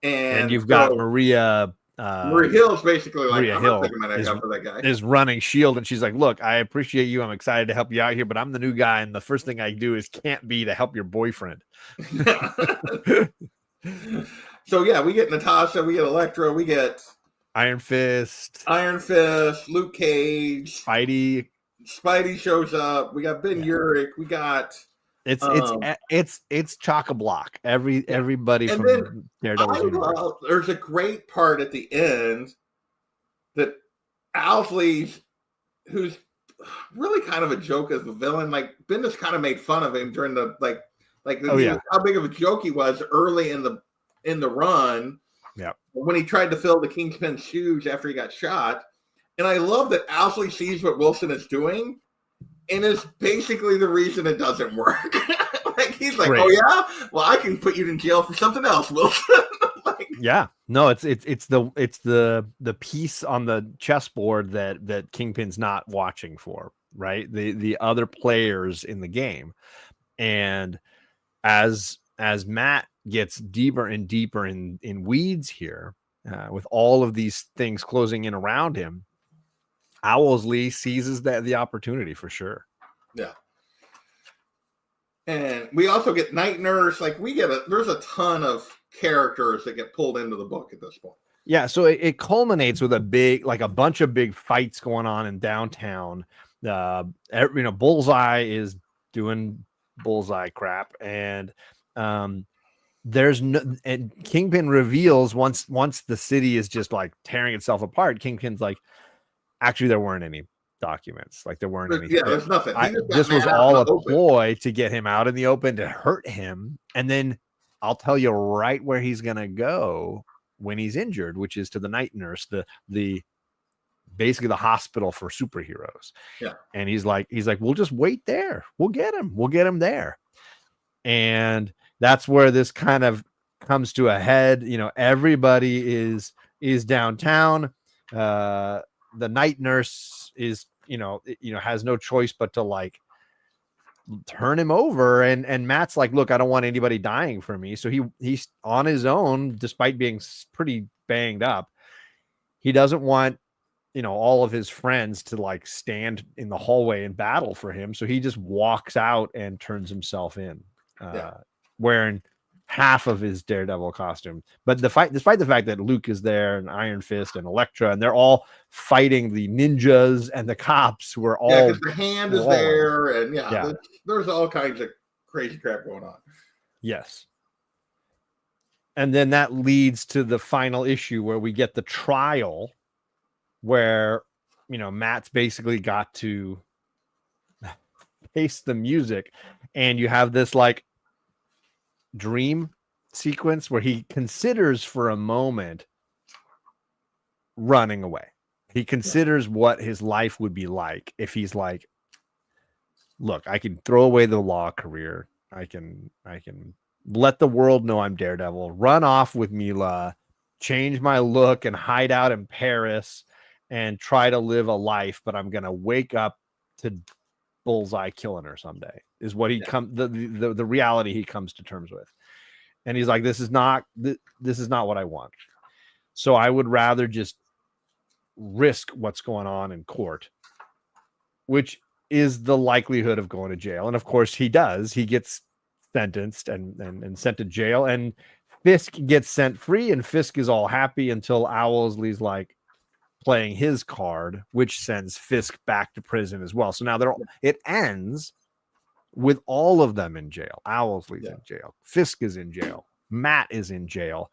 And you've got Maria Hill's basically like, Maria I'm Hill not taking my neck out for that guy. Is running S.H.I.E.L.D. and she's like, look, I appreciate you. I'm excited to help you out here, but I'm the new guy, and the first thing I do is can't be to help your boyfriend. So yeah, we get Natasha, we get Elektra, we get Iron Fist, Luke Cage, Spidey shows up. We got Ben Urich. We got it's chock-a-block. Everybody from Daredevil. There's a great part at the end that Owsley, who's really kind of a joke as the villain, like Bendis kind of made fun of him during the how big of a joke he was early in the run. Yeah, when he tried to fill the Kingpin's shoes after he got shot. And I love that Owsley sees what Wilson is doing and is basically the reason it doesn't work. Like he's like, oh yeah, well I can put you in jail for something else, Wilson. Yeah, no, it's the piece on the chessboard that Kingpin's not watching for, right? The other players in the game, and as Matt gets deeper and deeper in weeds here, with all of these things closing in around him, Owsley seizes the opportunity for sure. Yeah. And we also get Night Nurse. Like there's a ton of characters that get pulled into the book at this point. Yeah. So it culminates with a bunch of big fights going on in downtown. Bullseye is doing Bullseye crap, and and Kingpin reveals once the city is just like tearing itself apart. Kingpin's like, actually, there weren't any documents. Like there weren't any. Yeah, there's nothing. This was all a ploy to get him out in the open, to hurt him, and then I'll tell you right where he's gonna go when he's injured, which is to the Night Nurse, the basically the hospital for superheroes. Yeah, and he's like, we'll just wait there. We'll get him there, and that's where this kind of comes to a head. Everybody is downtown. The Night Nurse is, has no choice but to like turn him over. And Matt's like, look, I don't want anybody dying for me. So he's on his own, despite being pretty banged up. He doesn't want, all of his friends to like stand in the hallway and battle for him. So he just walks out and turns himself in. Wearing half of his Daredevil costume, but despite the fact that Luke is there and Iron Fist and Elektra, and they're all fighting the ninjas and the cops, who are all because the Hand is there, and there's all kinds of crazy crap going on. Yes, and then that leads to the final issue where we get the trial, where Matt's basically got to face the music, and you have this like dream sequence where he considers for a moment running away. He considers what his life would be like if he's like, look, I can throw away the law career. I can let the world know I'm Daredevil, run off with Mila, change my look and hide out in Paris and try to live a life, but I'm going to wake up to Bullseye killing her someday, is what the reality he comes to terms with. And he's like, this is not what I want. So I would rather just risk what's going on in court, which is the likelihood of going to jail. And of course he does. He gets sentenced and sent to jail, and Fisk gets sent free, and Fisk is all happy until Owsley's like playing his card, which sends Fisk back to prison as well. So now it ends with all of them in jail. Owsley's in jail. Fisk is in jail. Matt is in jail.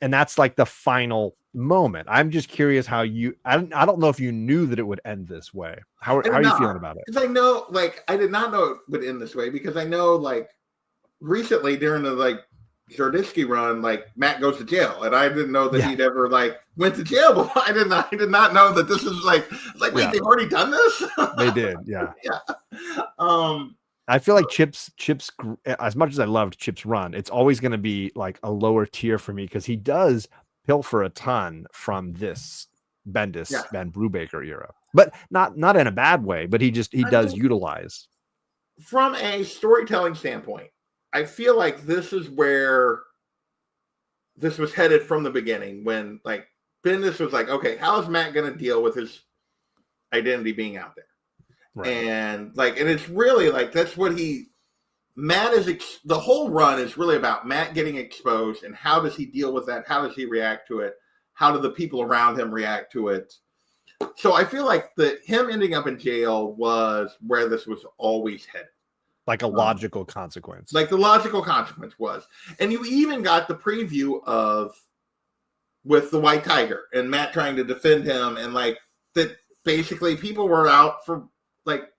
And that's like the final moment. I'm just curious how I don't know if you knew that it would end this way. How are you feeling about it? Because I know, like, I did not know it would end this way, because I know, like, recently during the, like, Zardisky run, like, Matt goes to jail, and I didn't know that he'd ever, like, went to jail before. I did not know that this is like wait, they've already done this. They did, yeah. I feel like Chip's, as much as I loved Chip's run, it's always going to be like a lower tier for me, because he does pilfer a ton from this Bendis and Brubaker era, but not in a bad way, but he does utilize. From a storytelling standpoint, I feel like this is where this was headed from the beginning, when, like, Bendis was like, okay, how is Matt going to deal with his identity being out there? Right. And it's really like, that's what Matt is, the whole run is really about Matt getting exposed, and how does he deal with that? How does he react to it? How do the people around him react to it? So I feel like him ending up in jail was where this was always headed. Like a logical consequence. Like the logical consequence was. And you even got the preview with the White Tiger and Matt trying to defend him, and like that basically people were out for, like,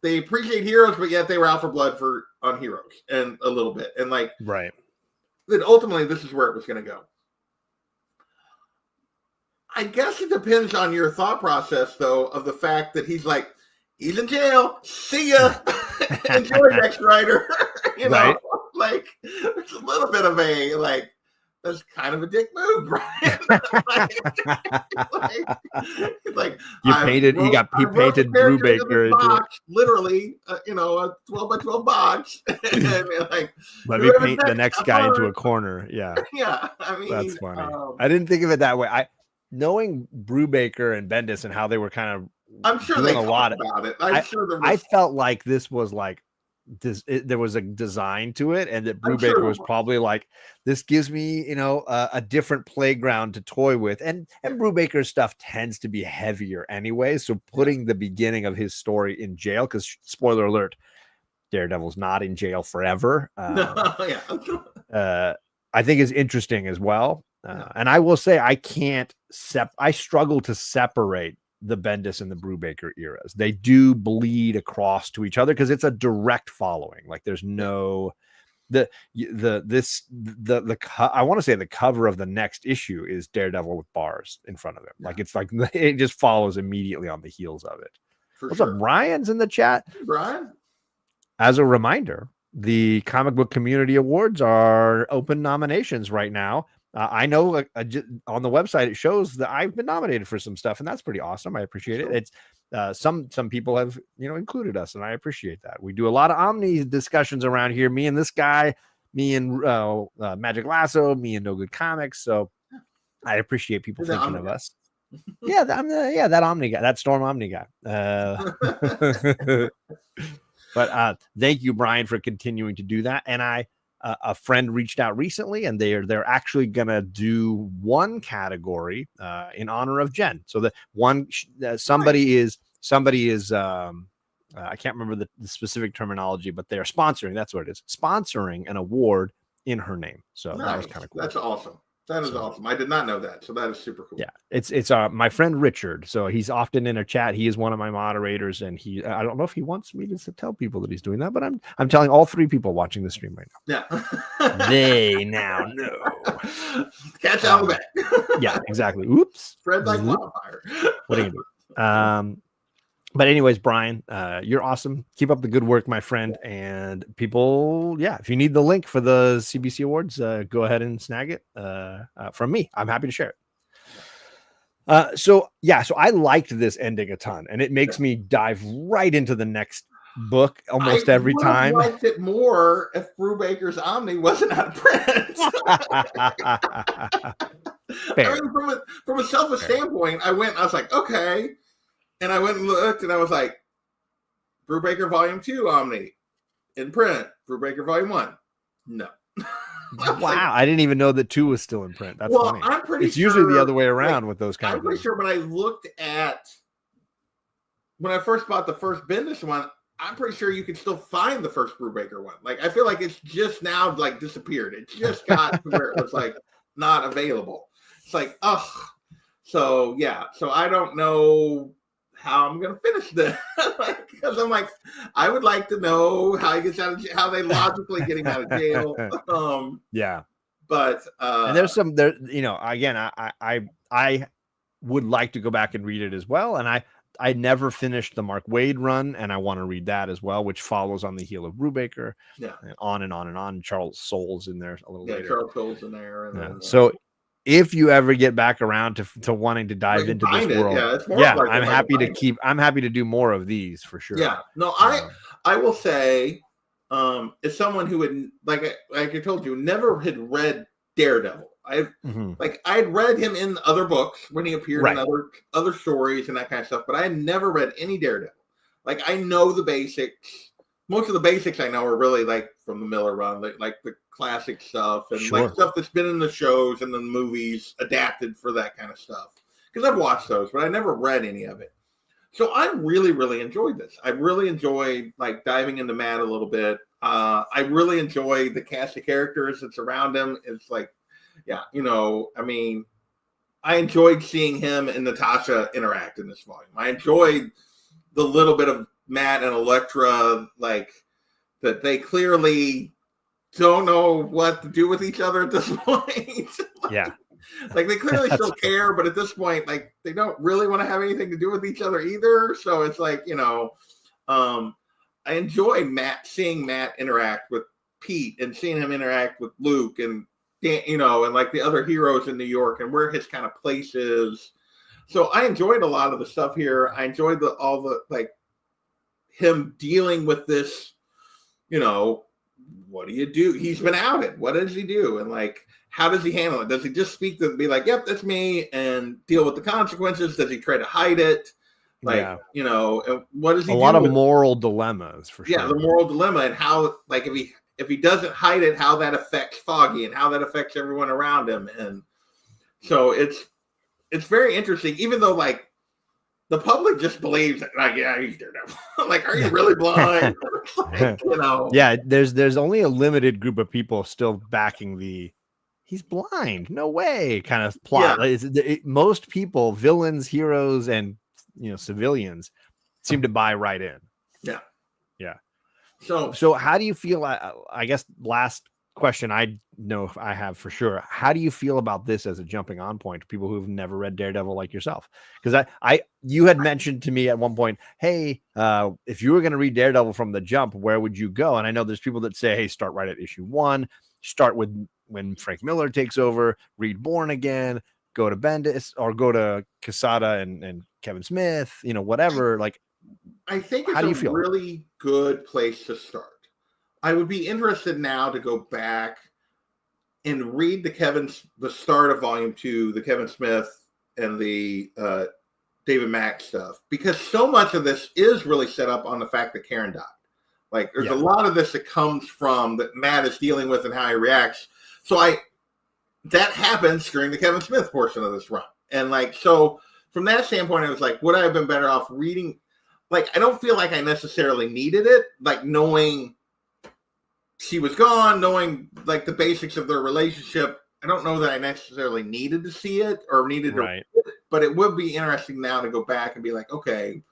they appreciate heroes, but yet they were out for blood on heroes, and a little bit. And like, right. Then ultimately this is where it was going to go. I guess it depends on your thought process, though, of the fact that he's in jail. See ya. Enjoy, next writer. You know, like, there's a little bit of a, like, that's kind of a dick move, Brian. He painted Brubaker into literally, a 12 by 12 box. And like, let me paint the next guy into a corner. Yeah. Yeah. I mean, that's funny. I didn't think of it that way. Knowing Brubaker and Bendis and how they were kind of, I'm sure they talked about it. I felt like this was like there was a design to it, and that Brubaker was probably like, this gives me, a different playground to toy with. And Brubaker's stuff tends to be heavier anyway. So putting the beginning of his story in jail, because spoiler alert, Daredevil's not in jail forever. I think is interesting as well. And I will say, I struggle to separate the Bendis and the Brubaker eras. They do bleed across to each other, because it's a direct following. Like, there's no I want to say the cover of the next issue is Daredevil with bars in front of him. Like, it's like it just follows immediately on the heels of it. What's up? Brian's in the chat. Brian. As a reminder, the Comic Book Community Awards are open nominations right now. I know on the website it shows that I've been nominated for some stuff, and that's pretty awesome. I appreciate it. It's some people have included us, and I appreciate that. We do a lot of Omni discussions around here. Me and this guy, me and Magic Lasso, me and No Good Comics. So I appreciate people thinking of us. Yeah, that Omni guy, that Storm Omni guy. But thank you, Brian, for continuing to do that. And a friend reached out recently, and they're actually gonna do one category in honor of Jen. So the one somebody is I can't remember the specific terminology, but they're sponsoring. That's what it is, sponsoring an award in her name. So that was kind of cool. That's awesome. That is awesome. I did not know that. So that is super cool. Yeah. It's my friend Richard. So he's often in a chat. He is one of my moderators, and I don't know if he wants me to tell people that he's doing that, but I'm telling all three people watching the stream right now. Yeah. They now know. Catch out the back. Yeah, exactly. Oops. Spread like wildfire. What are you gonna do? But anyways, Brian, you're awesome. Keep up the good work, my friend. And people, if you need the link for the CBC Awards, go ahead and snag it from me. I'm happy to share it. So I liked this ending a ton, and it makes me dive right into the next book almost every time. I liked it more if Brubaker's Omni wasn't out of print. Fair. I mean, from a selfish standpoint, I was like, okay. And I went and looked, and I was like, Brubaker Volume 2 Omni in print. Brubaker Volume 1. No. Wow. I didn't even know that 2 was still in print. That's funny. I'm pretty it's usually the other way around with those kind of things. I'm pretty sure when I looked at, when I first bought the first Bendis one, I'm pretty sure you can still find the first Brubaker one. Like, I feel like it's just now, like, disappeared. It just got to where it was, like, not available. It's like, ugh. So yeah, so I don't know how I'm gonna finish this because I'm like, I would like to know how he gets out of jail, how they logically get him out of jail. Yeah. But And there's some there, you know, again, I would like to go back and read it as well. And I never finished the Mark Waid run, and I want to read that as well, which follows on the heel of Brubaker. Yeah. And on and on and on. Charles Soule's in there a little later. Charles Soule's in there. And then, so if you ever get back around to wanting to dive into this world, I'm happy to I'm happy to do more of these for sure. Yeah. No, I will say, as someone who would like I told you, never had read Daredevil. I had read him in other books when he appeared in other stories and that kind of stuff, but I had never read any Daredevil. Like, I know the basics. Most of the basics I know are really like from the Miller run, like the classic stuff and like stuff that's been in the shows and the movies adapted for that kind of stuff. Because I've watched those, but I never read any of it. So I really, really enjoyed this. I really enjoyed like diving into Matt a little bit. I really enjoyed the cast of characters that's around him. It's like, yeah, you know, I mean, I enjoyed seeing him and Natasha interact in this volume. I enjoyed the little bit of Matt and Elektra, like that they clearly don't know what to do with each other at this point. Like they clearly still care, but at this point, like they don't really want to have anything to do with each other either. So it's like, you know, I enjoy seeing Matt interact with Pete and seeing him interact with Luke and, you know, and like the other heroes in New York and where his kind of place is. So I enjoyed a lot of the stuff here. I enjoyed all the like him dealing with this, you know, what do you do? He's been outed. What does he do? And like, how does he handle it? Does he just speak to be like, yep, that's me, and deal with the consequences? Does he try to hide it? Like, you know, what does he do? A lot of moral dilemmas for sure. Yeah, the moral dilemma and how, like, if he doesn't hide it, how that affects Foggy and how that affects everyone around him. And so it's very interesting, even though like the public just believes that, like, yeah, he's Daredevil. Like, are you really blind? Like, you know. Yeah, there's only a limited group of people still backing the he's blind, no way kind of plot. Like, most people, villains, heroes, and you know, civilians seem to buy right in. Yeah. So how do you feel? I guess last question I know if I have for sure. How do you feel about this as a jumping on point to people who've never read Daredevil like yourself? Because you had mentioned to me at one point, hey, if you were going to read Daredevil from the jump, where would you go? And I know there's people that say, hey, start right at issue 1, start with when Frank Miller takes over, read Born Again, go to Bendis or go to Quesada and Kevin Smith, you know, whatever. Like, I think it's a really good place to start. I would be interested now to go back and read the start of volume 2, the Kevin Smith and the David Mack stuff, because so much of this is really set up on the fact that Karen died. Like, there's a lot of this that comes from that Matt is dealing with and how he reacts. So that happens during the Kevin Smith portion of this run. And like, so from that standpoint, I was like, would I have been better off reading? Like, I don't feel like I necessarily needed it. Like, knowing she was gone, knowing like the basics of their relationship, I don't know that I necessarily needed to see it or needed to read it, but it would be interesting now to go back and be like, okay,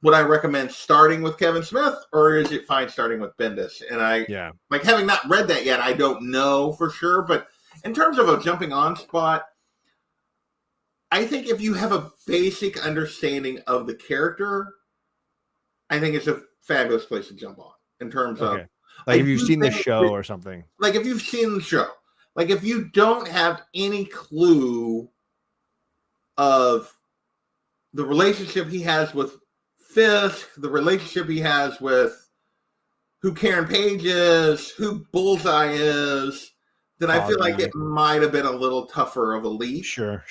would I recommend starting with Kevin Smith or is it fine starting with Bendis? And like, having not read that yet, I don't know for sure, but in terms of a jumping on spot, I think if you have a basic understanding of the character, I think it's a fabulous place to jump on in terms of, like, if you've seen the show or something. Like, if you've seen the show, like, if you don't have any clue of the relationship he has with Fisk, the relationship he has with who Karen Page is, who Bullseye is, then I feel like it might have been a little tougher of a leap. Sure.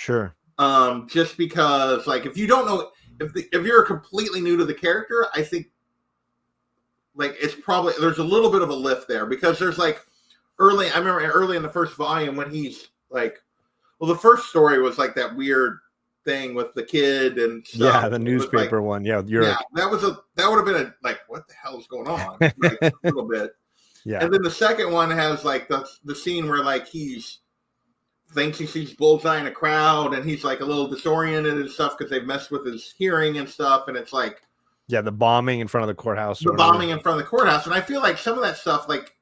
Just because, like, if you don't know, if you're completely new to the character, I think, like, it's probably, there's a little bit of a lift there because there's like I remember early in the first volume when he's like, well, the first story was like that weird thing with the kid and stuff. Yeah, the newspaper one. Yeah, that would have been like, what the hell is going on? Like, a little bit. Yeah. And then the second one has like the scene where like he's thinks he sees Bullseye in a crowd, and he's like a little disoriented and stuff because they've messed with his hearing and stuff. And it's like, yeah, the bombing in front of the courthouse. The bombing in front of the courthouse. And I feel like some of that stuff, like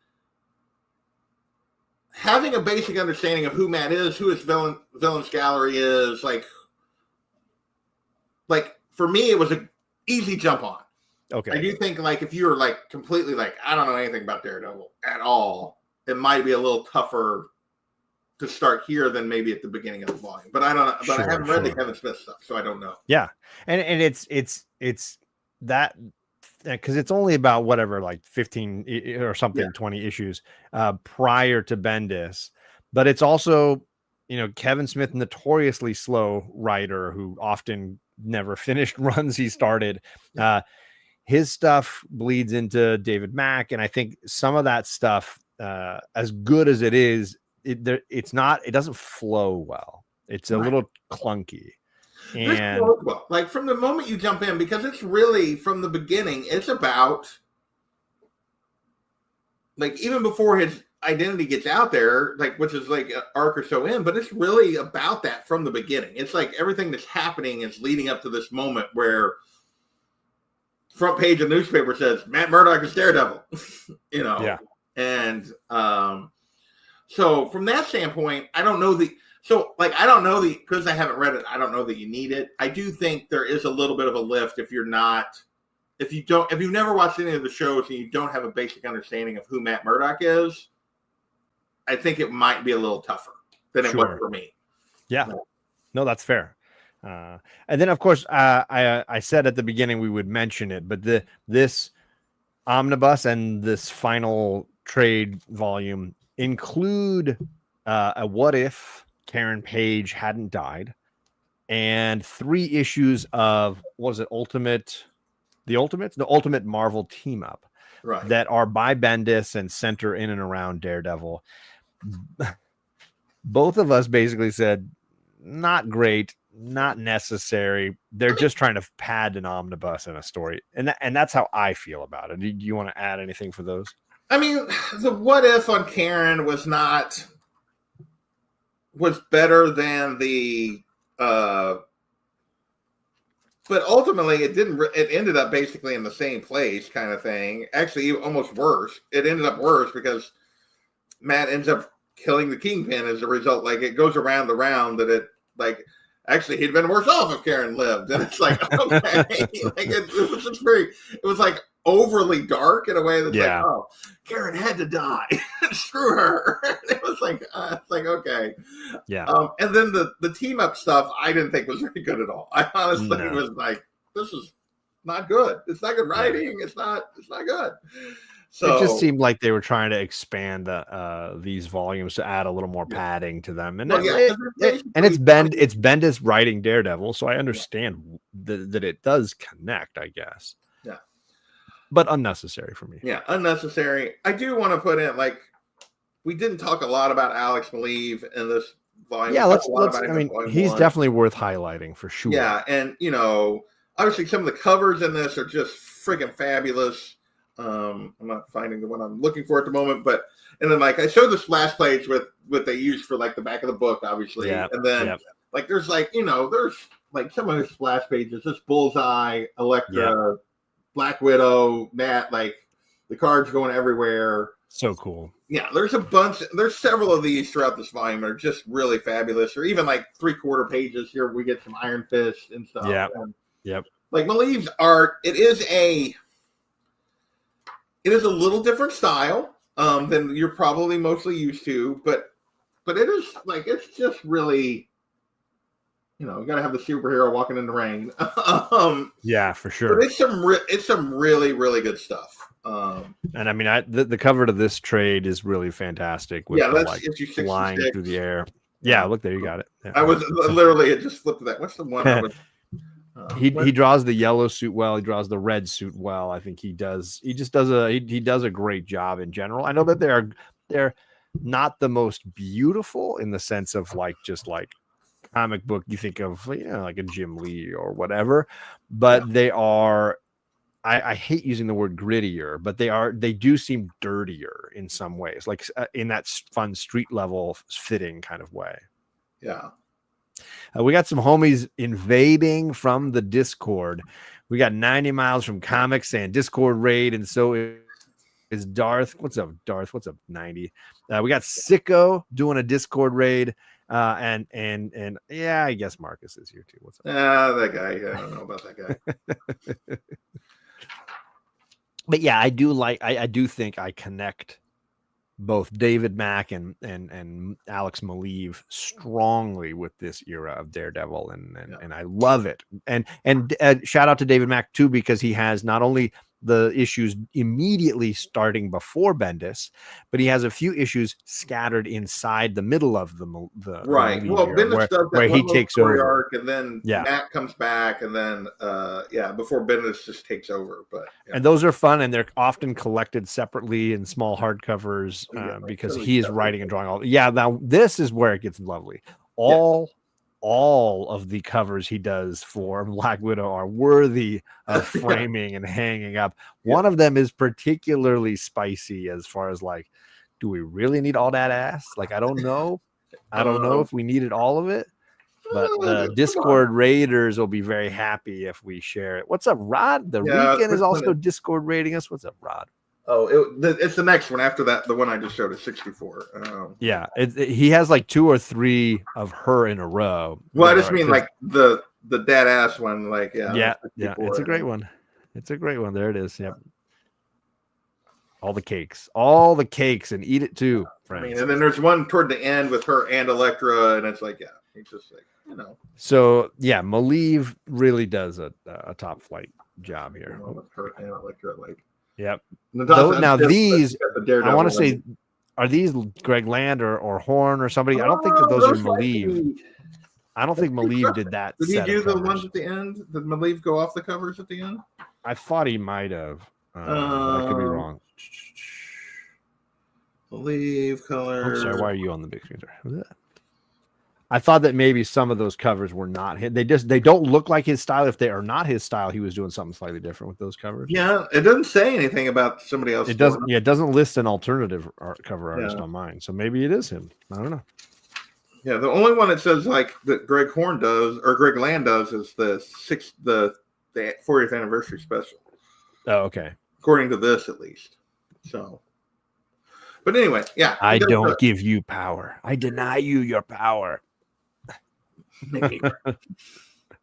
having a basic understanding of who Matt is, who his villains gallery is, like for me, it was an easy jump on. Okay. I do think like if you're like completely like, I don't know anything about Daredevil at all, it might be a little tougher to start here than maybe at the beginning of the volume. But I don't know. But I haven't read the Kevin Smith stuff, so I don't know. Yeah. And it's that because it's only about whatever, like 15 or something, 20 issues prior to Bendis. But it's also, Kevin Smith, notoriously slow writer who often never finished runs he started. His stuff bleeds into David Mack, and I think some of that stuff, as good as it is, it doesn't flow well. It's a little clunky. And like from the moment you jump in, because it's really from the beginning, it's about like even before his identity gets out there, like which is like an arc or so in, but it's really about that from the beginning. It's like everything that's happening is leading up to this moment where front page of the newspaper says Matt Murdock is Daredevil, Yeah. And so from that standpoint, I don't know because I haven't read it. I don't know that you need it. I do think there is a little bit of a lift if you've never watched any of the shows and you don't have a basic understanding of who Matt Murdock is. I think it might be a little tougher than it was for me. Yeah, no, that's fair. And then, of course, I said at the beginning we would mention it, but this omnibus and this final trade volume include a what if Karen Page hadn't died, and 3 issues of the Ultimate Marvel team up, right, that are by Bendis and center in and around Daredevil. Both of us basically said, not great, not necessary. They're just trying to pad an omnibus in a story. And that's how I feel about it. Do you want to add anything for those? I mean, the what if on Karen was better than the but ultimately it ended up basically in the same place kind of thing. Actually, almost worse. It ended up worse because Matt ends up killing the Kingpin as a result. Like it goes around the round that it like actually he'd been worse off if Karen lived. And it's like, okay, like it was just it was like overly dark in a way that's like, oh, Karen had to die. Screw her. It was like, okay. Yeah. And then the team up stuff I didn't think was very good at all. I honestly was like, this is not good. It's not good writing. It's not good. So it just seemed like they were trying to expand these volumes to add a little more padding to them, and it's Bendis writing Daredevil, so I understand that it does connect, I guess. Yeah, but unnecessary for me. Yeah, unnecessary. I do want to put in like we didn't talk a lot about Alex Maleev in this volume. Yeah, let's. I mean, he's definitely worth highlighting for sure. Yeah, and obviously some of the covers in this are just freaking fabulous. I'm not finding the one I'm looking for at the moment, and then like I showed the splash page with what they used for like the back of the book, obviously, and then like there's like there's like some of his splash pages, just Bullseye, Elektra, Black Widow, Matt, like the cards going everywhere. So cool. Yeah, there's several of these throughout this volume that are just really fabulous, or even like 3/4 pages here. We get some Iron Fist and stuff. Yeah. Yep. Like Maleev's art, it is a little different style than you're probably mostly used to, but it is like it's just really, you got to have the superhero walking in the rain. Yeah, for sure. But it's some really really good stuff. And I mean, the cover to this trade is really fantastic. With that's flying through the air. Yeah, look there, you got it. Yeah. I was literally it just flipped to that. What's the one? I was, he draws the yellow suit well. He draws the red suit well. I think he does. He just does a great job in general. I know that they're not the most beautiful in the sense of like just like comic book. You think of like a Jim Lee or whatever, but they are. I hate using the word grittier, but they do seem dirtier in some ways, like in that fun street level fitting kind of way. Yeah. We got some homies invading from the Discord. We got 90 miles from comics and Discord raid, and so is Darth. What's up, Darth? What's up, 90? We got Sicko doing a Discord raid, and yeah, I guess Marcus is here too. What's up? That guy. I don't know about that guy. But yeah, I do think I connect both David Mack and Alex Maleev strongly with this era of Daredevil, and I love it. And shout out to David Mack too, because he has not only the issues immediately starting before Bendis, but he has a few issues scattered inside the middle of the right. Maleev Well, era, Bendis does that where he takes over, arc, and then Matt comes back, and then before Bendis just takes over. But and those are fun, and they're often collected separately in small hardcovers because he is writing and drawing all. Yeah, now this is where it gets lovely. All of the covers he does for Black Widow are worthy of framing and hanging up. One of them is particularly spicy as far as like, do we really need all that ass? Like, I don't know. I don't know if we needed all of it, but the Discord raiders will be very happy if we share it. What's up, Rod? The Weekend is also Discord raiding us. What's up, Rod? Oh, it's the next one after that. The one I just showed is 64. Yeah, he has like 2 or 3 of her in a row. Well, I just mean like the dead ass one. Like yeah. It's a great one. It's a great one. There it is. Yep. All the cakes, and eat it too, friends. I mean, and then there's one toward the end with her and Elektra, and it's like, it's just like, So yeah, Maleev really does a top flight job here. With her and Elektra, like. Yep. Now these, I want to say, are these Greg Land or Horn or somebody? I don't think that those are Maleev. I don't think Maleev did that. Did he do the ones at the end? Did Maleev go off the covers at the end? I thought he might have. I could be wrong. Maleev color. I'm sorry. Why are you on the big screen? Sorry. I thought that maybe some of those covers were not his. They don't look like his style. If they are not his style, he was doing something slightly different with those covers. Yeah, it doesn't say anything about somebody else. It doesn't. Yeah, it doesn't list an alternative cover artist on mine. So maybe it is him. I don't know. Yeah, the only one that says like that Greg Horn does or Greg Land does is the 40th anniversary special. Oh, okay. According to this, at least. So. But anyway, yeah. I don't give you power. I deny you your power.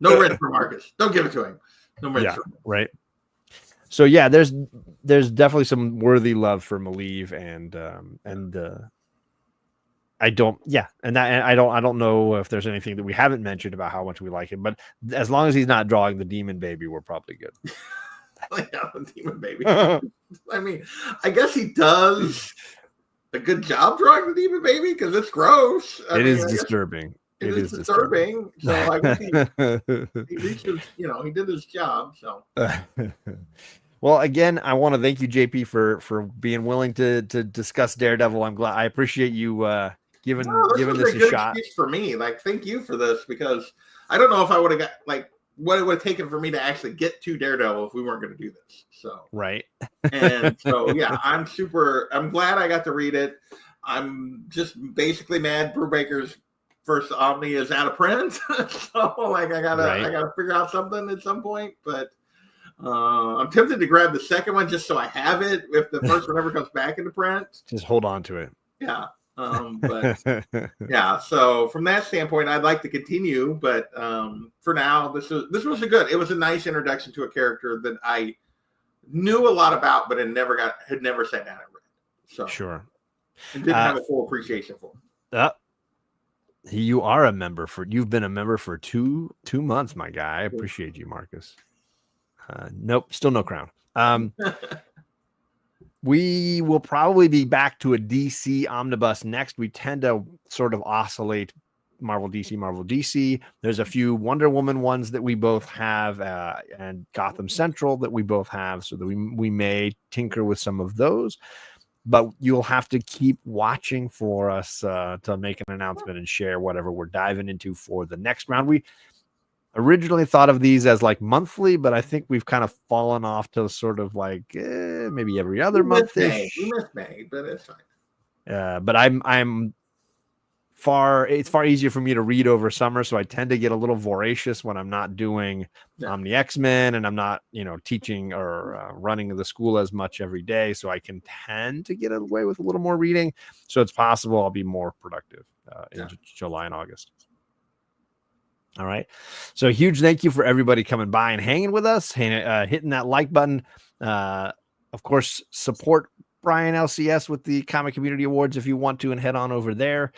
No rent for Marcus. Don't give it to him. No rent for him. Right. So yeah, there's definitely some worthy love for Maleev and I don't know if there's anything that we haven't mentioned about how much we like him, but as long as he's not drawing the Demon Baby, we're probably good. Yeah, the Demon Baby. I mean, I guess he does a good job drawing the Demon Baby because it's gross. It is disturbing. It is disturbing. So I guess he reached his, he did his job. So. Well, again, I want to thank you, JP, for being willing to discuss Daredevil. I'm glad. I appreciate you giving this a shot. For me, like, thank you for this because I don't know if I would have got like what it would have taken for me to actually get to Daredevil if we weren't going to do this. So right. And so yeah, I'm glad I got to read it. I'm just basically mad Brubaker's first Omni is out of print. So like I gotta figure out something at some point. But I'm tempted to grab the second one just so I have it if the first one ever comes back into print. Just hold on to it. Yeah. But yeah, so from that standpoint, I'd like to continue, but for now, this was a good. It was a nice introduction to a character that I knew a lot about, but had never sat down and read. So sure, and didn't have a full appreciation for him. You've been a member for two months, my guy. I appreciate you, Marcus. Nope, still no crown. We will probably be back to a DC omnibus next. We tend to sort of oscillate Marvel DC. There's a few Wonder Woman ones that we both have, and Gotham Central that we both have, so that we may tinker with some of those. But you'll have to keep watching for us to make an announcement and share whatever we're diving into for the next round. We originally thought of these as like monthly, but I think we've kind of fallen off to sort of like maybe every other month-ish. We missed May, but it's fine. But I'm far easier for me to read over summer, so I tend to get a little voracious when I'm not doing Omni X-Men and I'm not, teaching or running the school as much every day, so I can tend to get away with a little more reading. So it's possible I'll be more productive in July and August. All right. So huge thank you for everybody coming by and hanging with us, hitting that like button. Of course, support Brian LCS with the Comic Community Awards if you want to, and head on over there.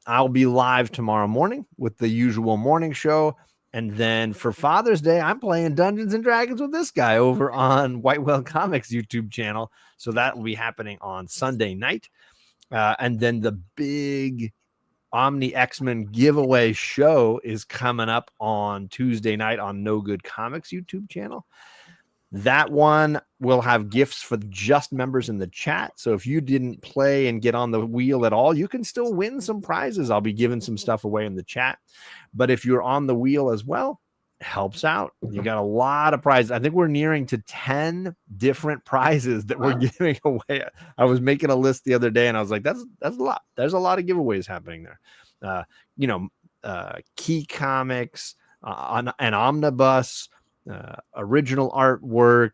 I'll be live tomorrow morning with the usual morning show. And then for Father's Day, I'm playing Dungeons and Dragons with this guy over on White Whale Comics YouTube channel. So that will be happening on Sunday night. And then the big Omni X-Men giveaway show is coming up on Tuesday night on No Good Comics YouTube channel. That one will have gifts for just members in the chat. So if you didn't play and get on the wheel at all, you can still win some prizes. I'll be giving some stuff away in the chat. But if you're on the wheel as well, it helps out. You got a lot of prizes. I think we're nearing to 10 different prizes that we're giving away. I was making a list the other day and I was like, that's a lot. There's a lot of giveaways happening there. Key Comics, an Omnibus, original artwork,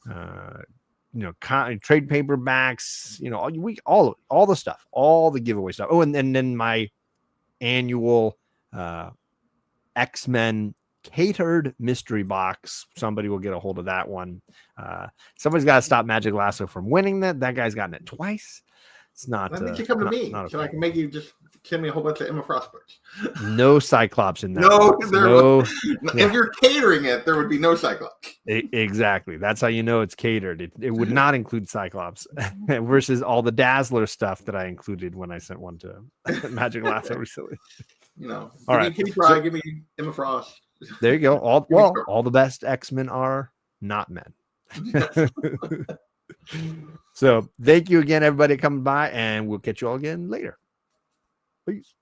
trade paperbacks, all the stuff, all the giveaway stuff. Oh, and then my annual X-Men catered mystery box. Somebody will get a hold of that one. Somebody's got to stop Magic Lasso from winning that. That guy's gotten it twice. It's not. That means you come to me, so I can make you just send me a whole bunch of Emma Frost books. No Cyclops in that. If you're catering it, there would be no Cyclops. Exactly. That's how you know it's catered. It would not include Cyclops versus all the Dazzler stuff that I included when I sent one to Magic Lasso recently. All right. Kitty Pryde, give me Emma Frost. There you go. All the best X-Men are not men. So thank you again, everybody, coming by, and we'll catch you all again later. Peace.